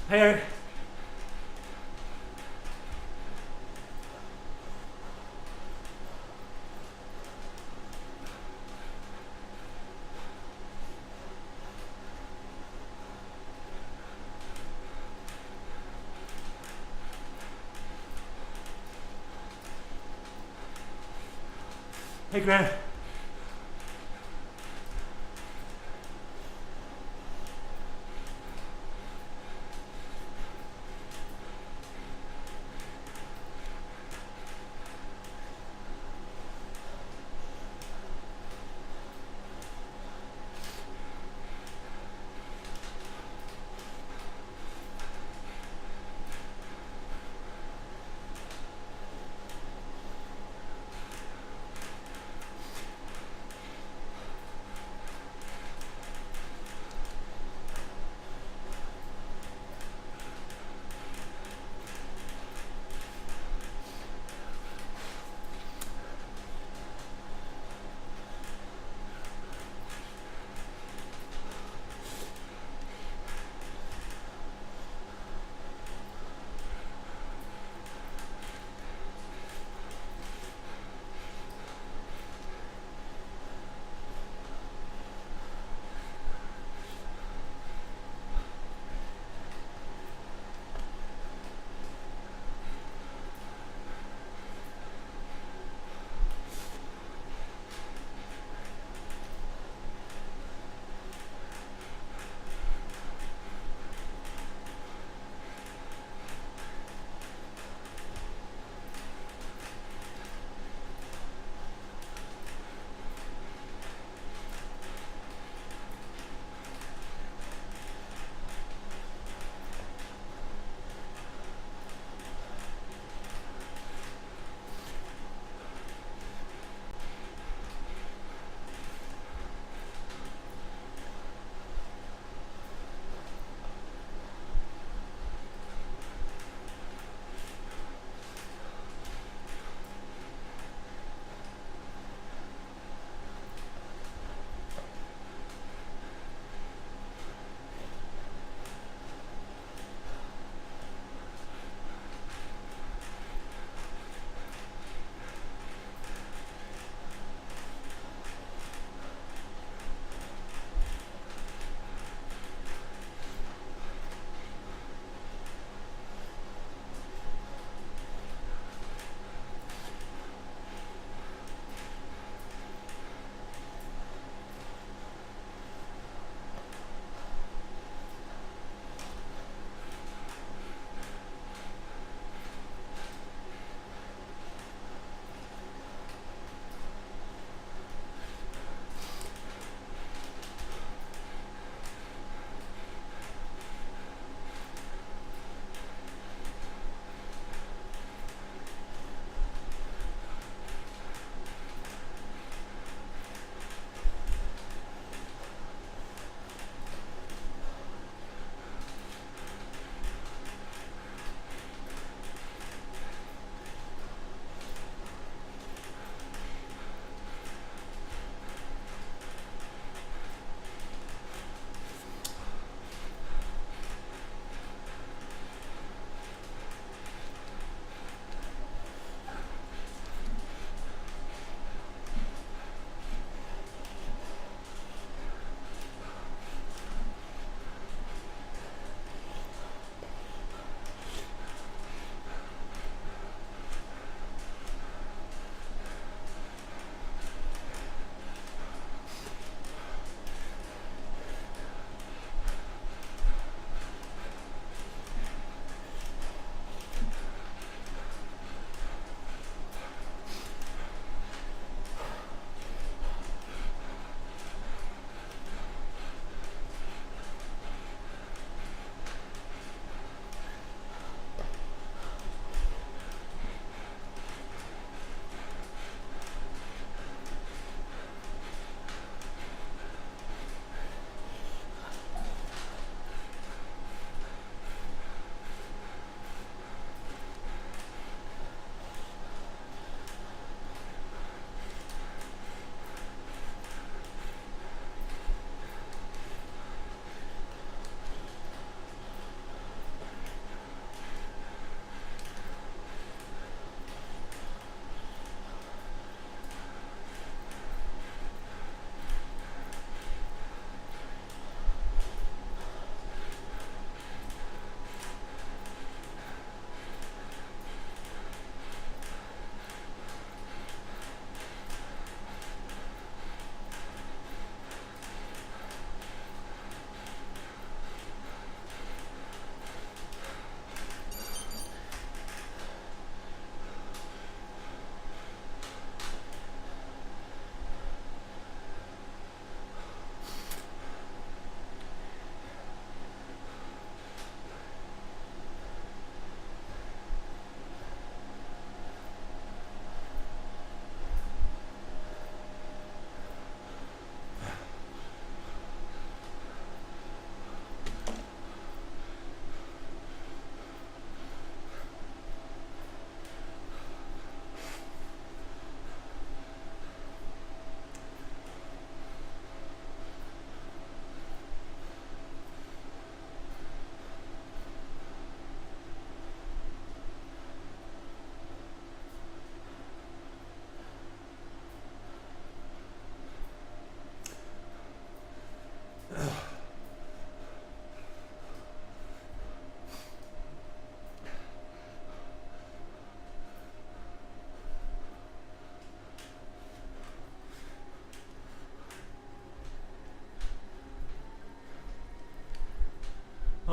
Hey, Eric. Hey, Gran.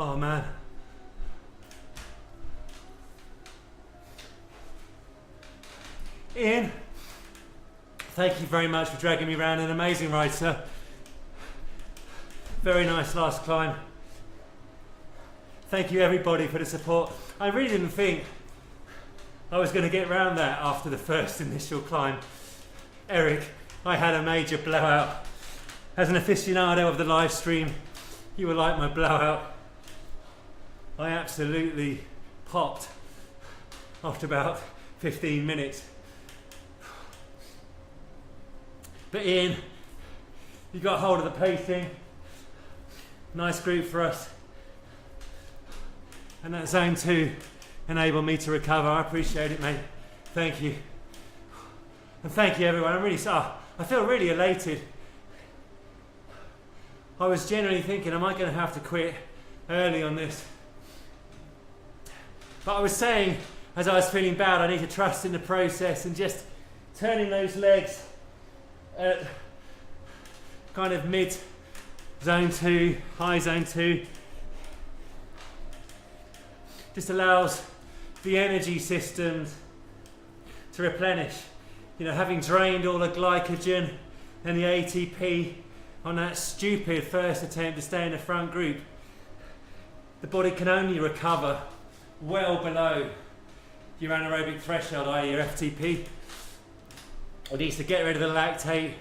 Oh man. Ian, thank you very much for dragging me around. An amazing ride, sir. Very nice last climb. Thank you everybody for the support. I really didn't think I was going to get around that after the first initial climb. Eric, I had a major blowout. As an aficionado of the live stream, you were like my blowout. I absolutely popped after about 15 minutes. But Ian, you got hold of the pacing. Nice group for us. And that zone 2 enabled me to recover. I appreciate it, mate. Thank you. And thank you everyone. I'm really sorry. I feel really elated. I was genuinely thinking, am I going to have to quit early on this? But I was saying, as I was feeling bad, I need to trust in the process and just turning those legs at kind of mid zone 2, high zone 2, just allows the energy systems to replenish. You know, having drained all the glycogen and the ATP on that stupid first attempt to stay in the front group, the body can only recover well below your anaerobic threshold, i.e. your FTP. It needs to get rid of the lactate.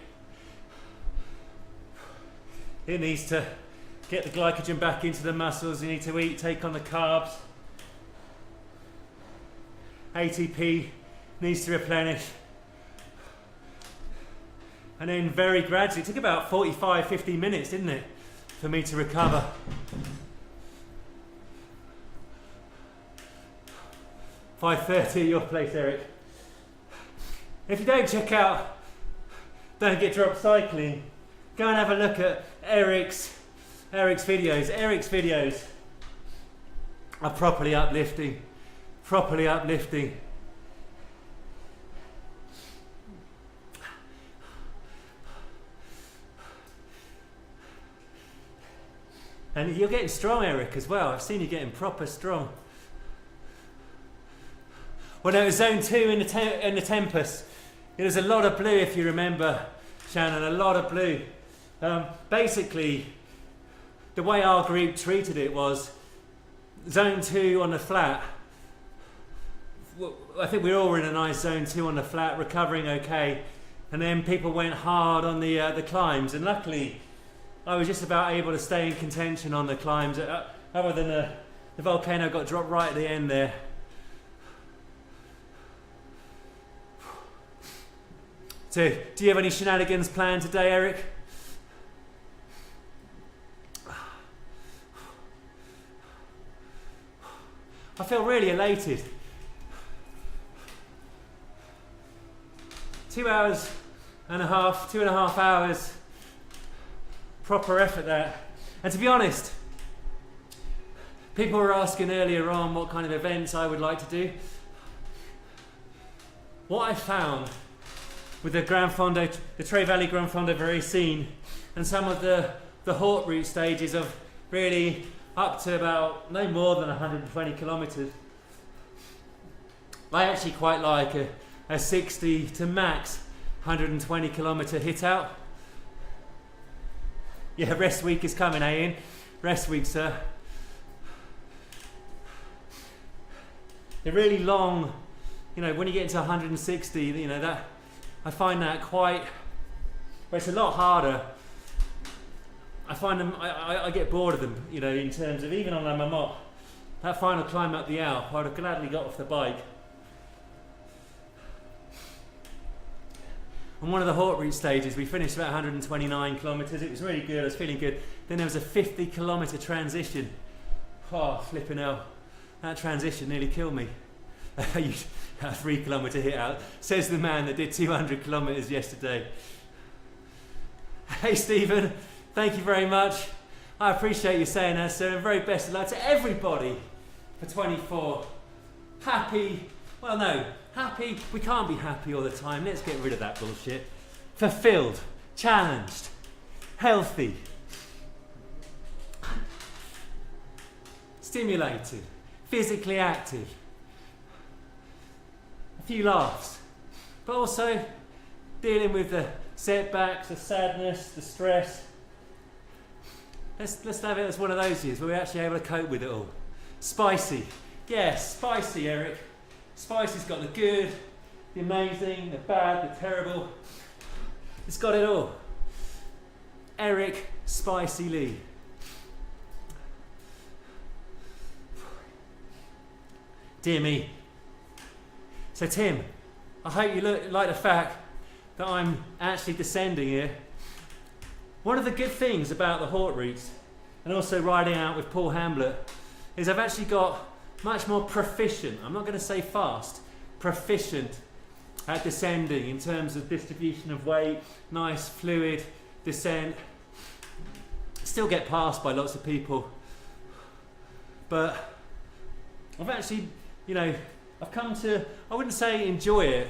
It needs to get the glycogen back into the muscles. You need to eat, take on the carbs. ATP needs to replenish. And then very gradually, it took about 45, 50 minutes, didn't it, for me to recover. $5:30 your place, Eric. If you don't check out Don't Get Dropped Cycling, go and have a look at Eric's videos. Eric's videos are properly uplifting. Properly uplifting. And you're getting strong, Eric, as well. I've seen you getting proper strong. Well, there was zone 2 in the Tempest. There was a lot of blue, if you remember, Shannon, a lot of blue. Basically, the way our group treated it was zone 2 on the flat. I think we all were in a nice zone 2 on the flat, recovering okay. And then people went hard on the climbs. And luckily, I was just about able to stay in contention on the climbs, other than the volcano got dropped right at the end there. So, do you have any shenanigans planned today, Eric? I feel really elated. 2.5 hours, proper effort there. And to be honest, people were asking earlier on what kind of events I would like to do. What I found with the Gran Fondo, the Tre Valley Gran Fondo very scene, and some of the Hort route stages of really up to about no more than 120 kilometres. I actually quite like a 60 to max 120 kilometre hit out. Yeah, rest week is coming, eh, Ian? Rest week, sir. They're really long, you know, when you get into 160, you know, that I find that quite, well, it's a lot harder. I find them, I get bored of them, you know, in terms of, even on a Mammoth, that final climb up the Alp, I would have gladly got off the bike. On one of the Hort route stages, we finished about 129 kilometres. It was really good, I was feeling good. Then there was a 50 kilometre transition. Oh, flipping hell. That transition nearly killed me. A 3 kilometre hit out, says the man that did 200 kilometres yesterday. Hey Stephen, thank you very much. I appreciate you saying that, sir, and very best of luck to everybody for 24. Happy, well no, happy, we can't be happy all the time, let's get rid of that bullshit. Fulfilled, challenged, healthy. stimulated, physically active, a few laughs, but also dealing with the setbacks, the sadness, the stress. Let's have it as one of those years where we're actually able to cope with it all. Spicy. Yes, spicy, Eric. Spicy's got the good, the amazing, the bad, the terrible. It's got it all. Eric Spicy Lee. Dear me. So Tim, I hope you like the fact that I'm actually descending here. One of the good things about the Hort routes and also riding out with Paul Hamblett is I've actually got much more proficient, I'm not going to say fast, proficient at descending in terms of distribution of weight, nice fluid descent. Still get passed by lots of people, but I've actually, I've come to, I wouldn't say enjoy it.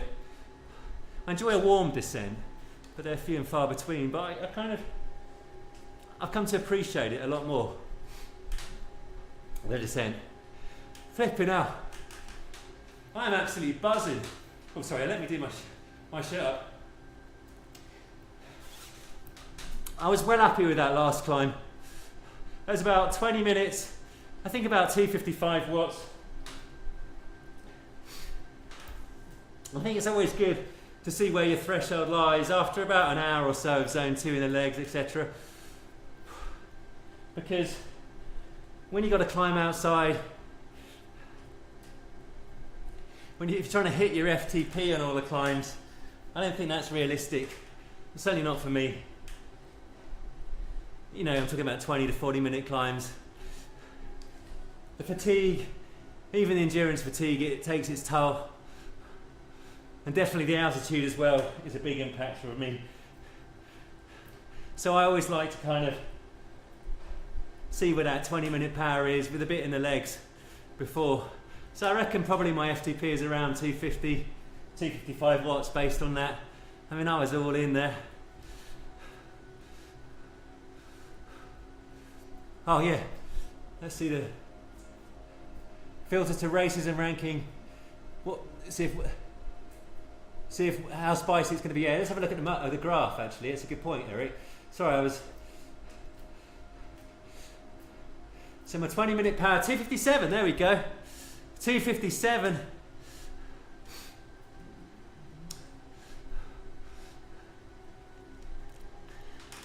I enjoy a warm descent, but they're few and far between, but I've come to appreciate it a lot more. The descent. Flipping out. I'm absolutely buzzing. Oh, sorry, let me do my shirt up. I was well happy with that last climb. It was about 20 minutes, I think about 255 watts. I think it's always good to see where your threshold lies after about an hour or so of zone 2 in the legs, etc. Because when you've got to climb outside, if you're trying to hit your FTP on all the climbs, I don't think that's realistic. Certainly not for me. I'm talking about 20 to 40 minute climbs. The fatigue, even the endurance fatigue, it takes its toll. And definitely the altitude as well is a big impact for me. So I always like to kind of see where that 20-minute power is with a bit in the legs before. So I reckon probably my FTP is around 250, 255 watts based on that. I mean, I was all in there. Oh yeah, let's see the filter to races and ranking. See if how spicy it's going to be. Yeah, let's have a look at the graph. Actually, it's a good point, Eric. Sorry, So my 20-minute power, 257. There we go, 257.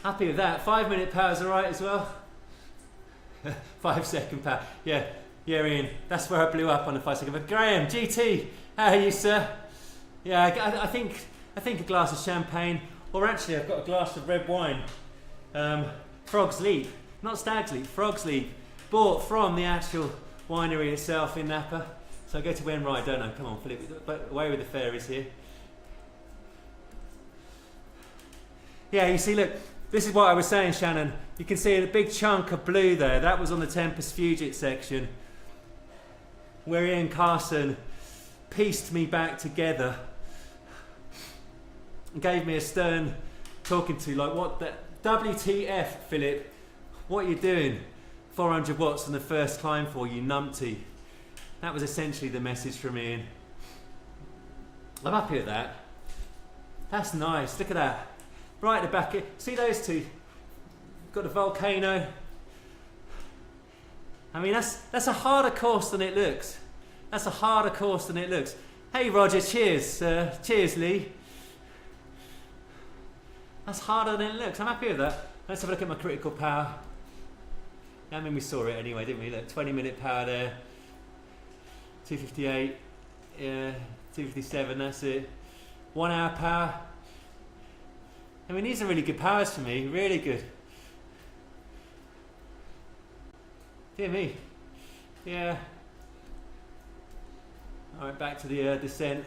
Happy with that. 5-minute power's all right as well. 5-second power. Yeah, Ian. That's where I blew up on the 5-second. But Graham, GT, how are you, sir? Yeah, I think a glass of champagne, or actually I've got a glass of red wine. Frog's Leap, not Stag's Leap, Frog's Leap, bought from the actual winery itself in Napa. So I go to when right, don't know. Come on, Philip, but away with the fairies here. Yeah, you see, look, this is what I was saying, Shannon. You can see a big chunk of blue there. That was on the Tempest Fugit section, where Ian Carson pieced me back together and gave me a stern talking to, like, what the WTF, Philip, what are you doing 400 watts on the first climb for, you numpty? That was essentially the message from Ian. I'm happy with that. That's nice, look at that. Right at the back, see those two? Got the volcano. I mean, that's a harder course than it looks. That's a harder course than it looks. Hey Roger, cheers. Cheers, Lee. That's harder than it looks. I'm happy with that. Let's have a look at my critical power. I mean, we saw it anyway, didn't we? Look, 20-minute power there. 258. Yeah, 257, that's it. 1 hour power. I mean, these are really good powers for me. Really good. Dear me. Yeah. Alright, back to the descent.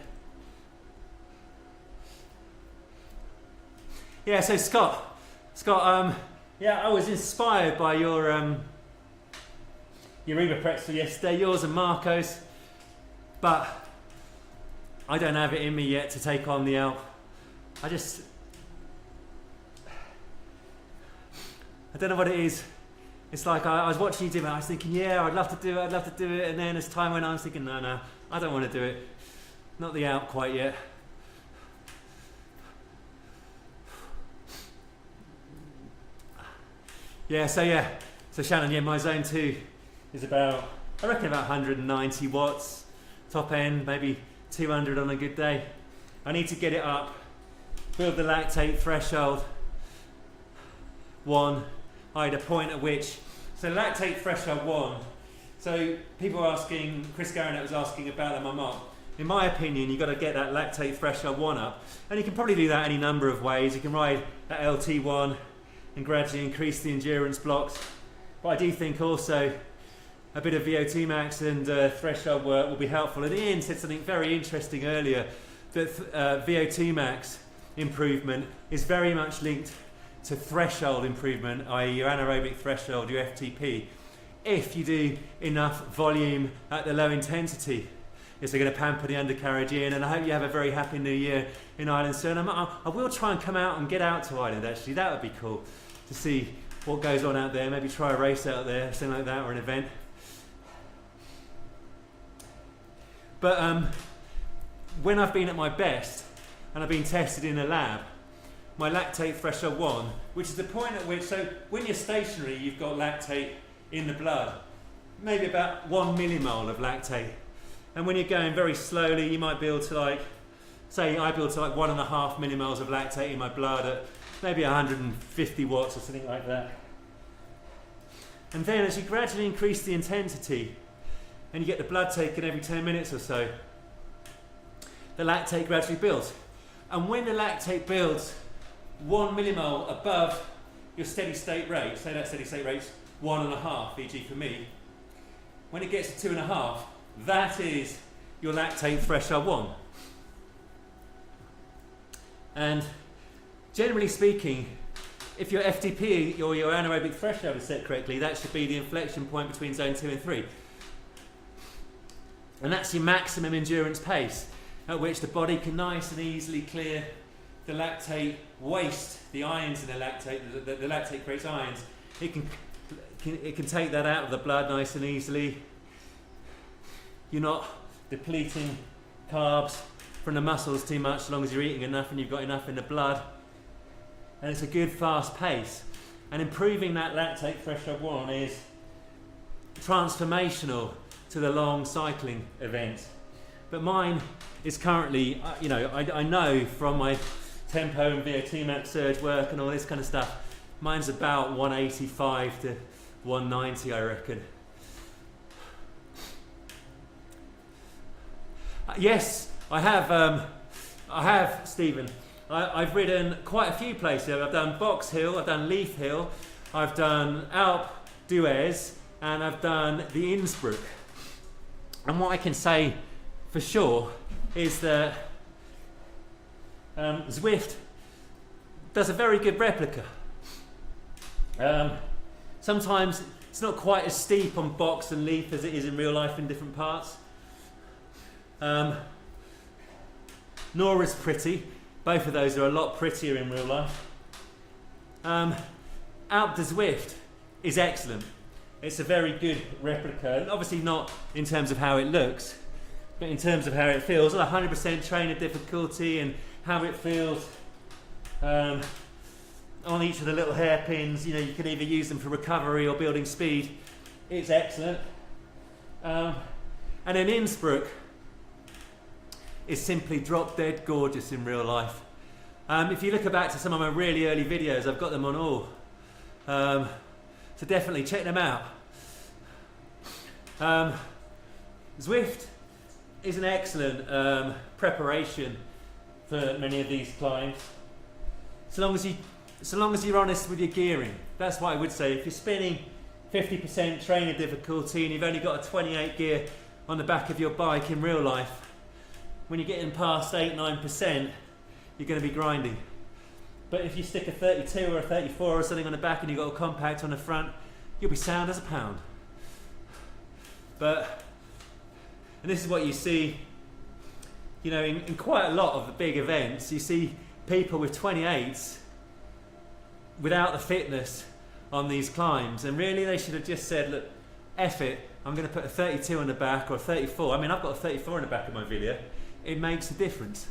Yeah, so Scott, yeah, I was inspired by your Uber pretzel yesterday, yours and Marco's, but I don't have it in me yet to take on the Alp. I don't know what it is It's like I was watching you do it, I was thinking, yeah, I'd love to do it, and then as time went on, I was thinking, no, I don't want to do it. Not the Alp quite yet. So Shannon, my zone 2 is about, I reckon about 190 watts, top end, maybe 200 on a good day. I need to get it up, build the lactate threshold, 1, at a point at which, so lactate threshold 1, so people are asking, Chris Garnett was asking about that, my mom. In my opinion, you've got to get that lactate threshold 1 up, and you can probably do that any number of ways. You can ride that LT1 and gradually increase the endurance blocks, but I do think also a bit of VO2 max and threshold work will be helpful. And Ian said something very interesting earlier, that VO2 max improvement is very much linked to threshold improvement, i.e. your anaerobic threshold, your FTP, if you do enough volume at the low intensity. Yes, they're going to pamper the undercarriage in, and I hope you have a very happy new year in Ireland soon. I will try and come out and get out to Ireland actually, that would be cool to see what goes on out there, maybe try a race out there, something like that, or an event. But when I've been at my best and I've been tested in a lab, my lactate threshold 1, which is the point at which, so when you're stationary, you've got lactate in the blood, maybe about 1 millimole of lactate. And when you're going very slowly, you might build to like, say I build to like 1.5 millimoles of lactate in my blood at maybe 150 watts or something like that. And then as you gradually increase the intensity, and you get the blood taken every 10 minutes or so, the lactate gradually builds. And when the lactate builds 1 millimole above your steady state rate, say that steady state rate's 1.5, e.g. for me, when it gets to 2.5, that is your lactate threshold 1. And generally speaking, if your FTP or your anaerobic threshold is set correctly, that should be the inflection point between zone 2 and 3. And that's your maximum endurance pace, at which the body can nice and easily clear the lactate waste, the ions in the lactate. The lactate creates ions. It can take that out of the blood nice and easily. You're not depleting carbs from the muscles too much, as long as you're eating enough and you've got enough in the blood. And it's a good fast pace. And improving that lactate threshold 1 is transformational to the long cycling event. But mine is currently, I know from my tempo and VO2 max surge work and all this kind of stuff, mine's about 185 to 190, I reckon. Yes, I have, Stephen. I've ridden quite a few places. I've done Box Hill, I've done Leith Hill, I've done Alpe d'Huez, and I've done the Innsbruck. And what I can say for sure is that Zwift does a very good replica. Sometimes it's not quite as steep on Box and Leith as it is in real life in different parts. Nor is pretty. Both of those are a lot prettier in real life. Alpe de Zwift is excellent. It's a very good replica, and obviously not in terms of how it looks, but in terms of how it feels. 100% trainer difficulty and how it feels on each of the little hairpins. You know, you can either use them for recovery or building speed. It's excellent. And then Innsbruck is simply drop dead gorgeous in real life. If you look back to some of my really early videos, I've got them on all. So definitely check them out. Zwift is an excellent preparation for many of these climbs. So long as you're honest with your gearing. That's what I would say. If you're spinning 50% trainer difficulty and you've only got a 28 gear on the back of your bike in real life, when you're getting past 8-9%, you're going to be grinding. But if you stick a 32 or a 34 or something on the back and you've got a compact on the front, you'll be sound as a pound. And this is what you see, you know, in quite a lot of the big events. You see people with 28s without the fitness on these climbs, and really they should have just said, look, F it, I'm going to put a 32 on the back or a 34. I mean, I've got a 34 on the back of my video. It makes a difference.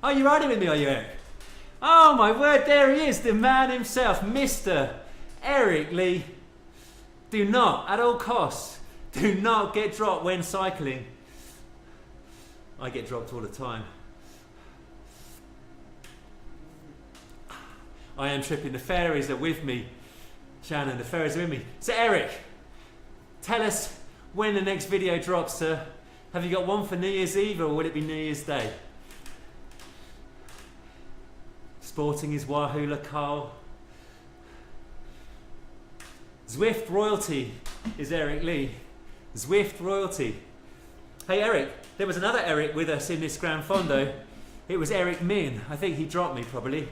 Are you riding with me, are you, Eric? Oh my word, there he is, the man himself, Mr. Eric Lee. Do not, at all costs, do not get dropped when cycling. I get dropped all the time. I am tripping. The fairies are with me. Shannon, the fairies are with me. So Eric, tell us when the next video drops, sir. Have you got one for New Year's Eve or will it be New Year's Day? Sporting his Wahoo Carl. Zwift royalty is Eric Lee. Zwift royalty. Hey Eric, there was another Eric with us in this Gran Fondo. It was Eric Min. I think he dropped me probably.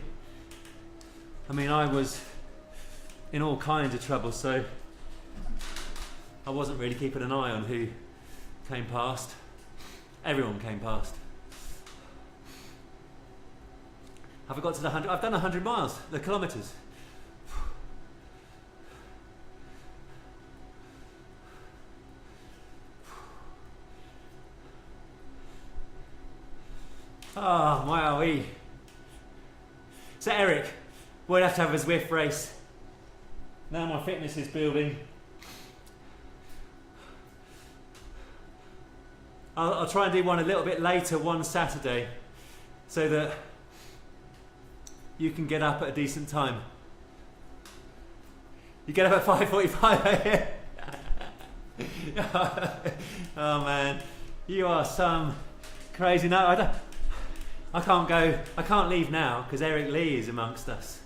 I mean, I was in all kinds of trouble, so I wasn't really keeping an eye on who came past. Everyone came past. Have I got to the 100? I've done 100 miles, the kilometres. Oh, wowee. So Eric, we'll have to have a Zwift race. Now my fitness is building. I'll try and do one a little bit later one Saturday so that you can get up at a decent time. You get up at 5:45 a.m. Oh man, you are some crazy. No, I can't leave now because Eric Lee is amongst us.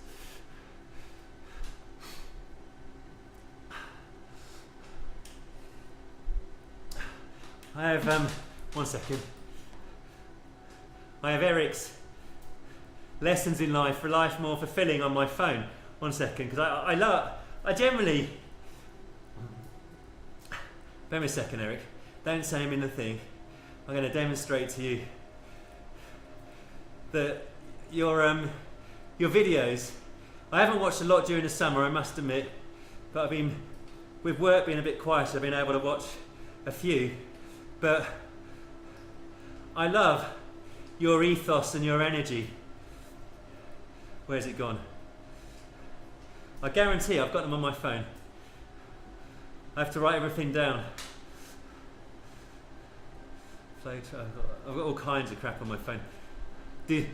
I have, one second. I have Eric's lessons in life for life more fulfilling on my phone. One second, because I generally, bear me a second, Eric. Don't say I'm in the thing. I'm going to demonstrate to you that your videos, I haven't watched a lot during the summer, I must admit, but I've been, with work being a bit quieter, I've been able to watch a few. But I love your ethos and your energy. Where's it gone? I guarantee I've got them on my phone. I have to write everything down. I've got all kinds of crap on my phone. Do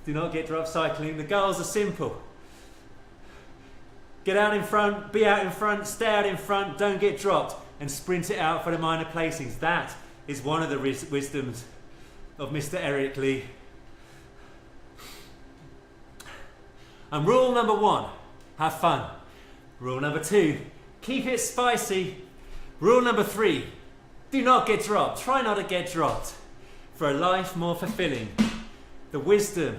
not get dropped cycling. The goals are simple. Get out in front, be out in front, stay out in front, don't get dropped, and sprint it out for the minor placings. That is one of the wisdoms of Mr. Eric Lee. And rule number 1, have fun. Rule number 2, keep it spicy. Rule number 3, do not get dropped. Try not to get dropped. For a life more fulfilling. The wisdom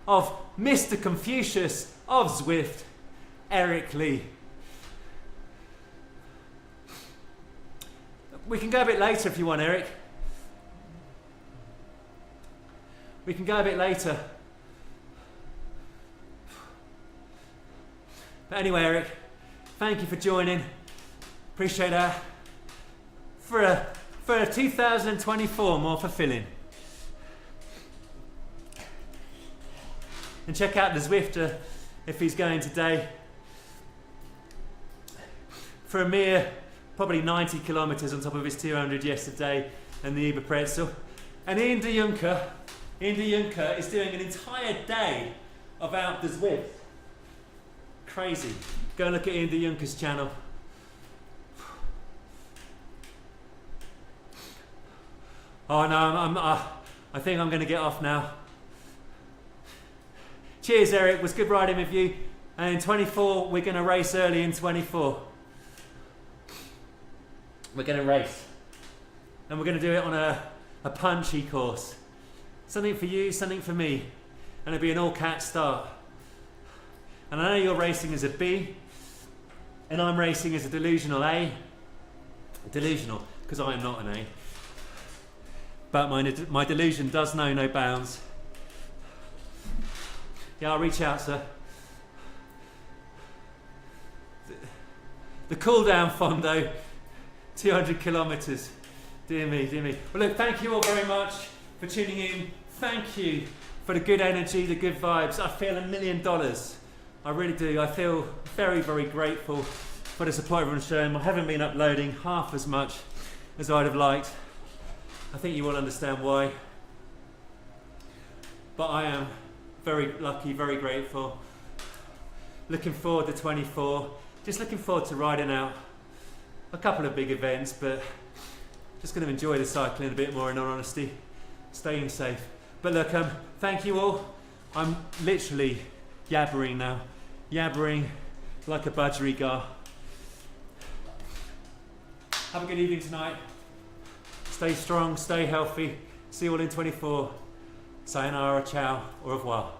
of Mr. Confucius of Zwift, Eric Lee. We can go a bit later if you want, Eric. We can go a bit later. But anyway, Eric, thank you for joining. Appreciate that. For a 2024 more fulfilling. And check out the Zwifter if he's going today. For a mere probably 90 kilometres on top of his 200 yesterday, and the Uber Pretzel. And Ian de Juncker is doing an entire day about the Zwift. Crazy. Go and look at Ian de Juncker's channel. Oh no, I think I'm going to get off now. Cheers, Eric. It was good riding with you. And in 24, we're going to race early in 24. We're going to race. And we're going to do it on a punchy course. Something for you, something for me. And it'll be an all-cat start. And I know you're racing as a B. And I'm racing as a delusional A. Delusional, because I am not an A. but my delusion does know no bounds. Yeah, I'll reach out, sir. The cool down, Fondo, 200 kilometres. Dear me, dear me. Well, look, thank you all very much for tuning in. Thank you for the good energy, the good vibes. I feel $1 million. I really do. I feel very, very grateful for the support everyone's shown. I haven't been uploading half as much as I'd have liked. I think you will understand why. But I am very lucky, very grateful. Looking forward to 24. Just looking forward to riding out a couple of big events, but just going to enjoy the cycling a bit more, in all honesty. Staying safe. But look, thank you all. I'm literally yabbering now. Yabbering like a budgerigar. Have a good evening tonight. Stay strong, stay healthy. See you all in 24. Sayonara, ciao, au revoir.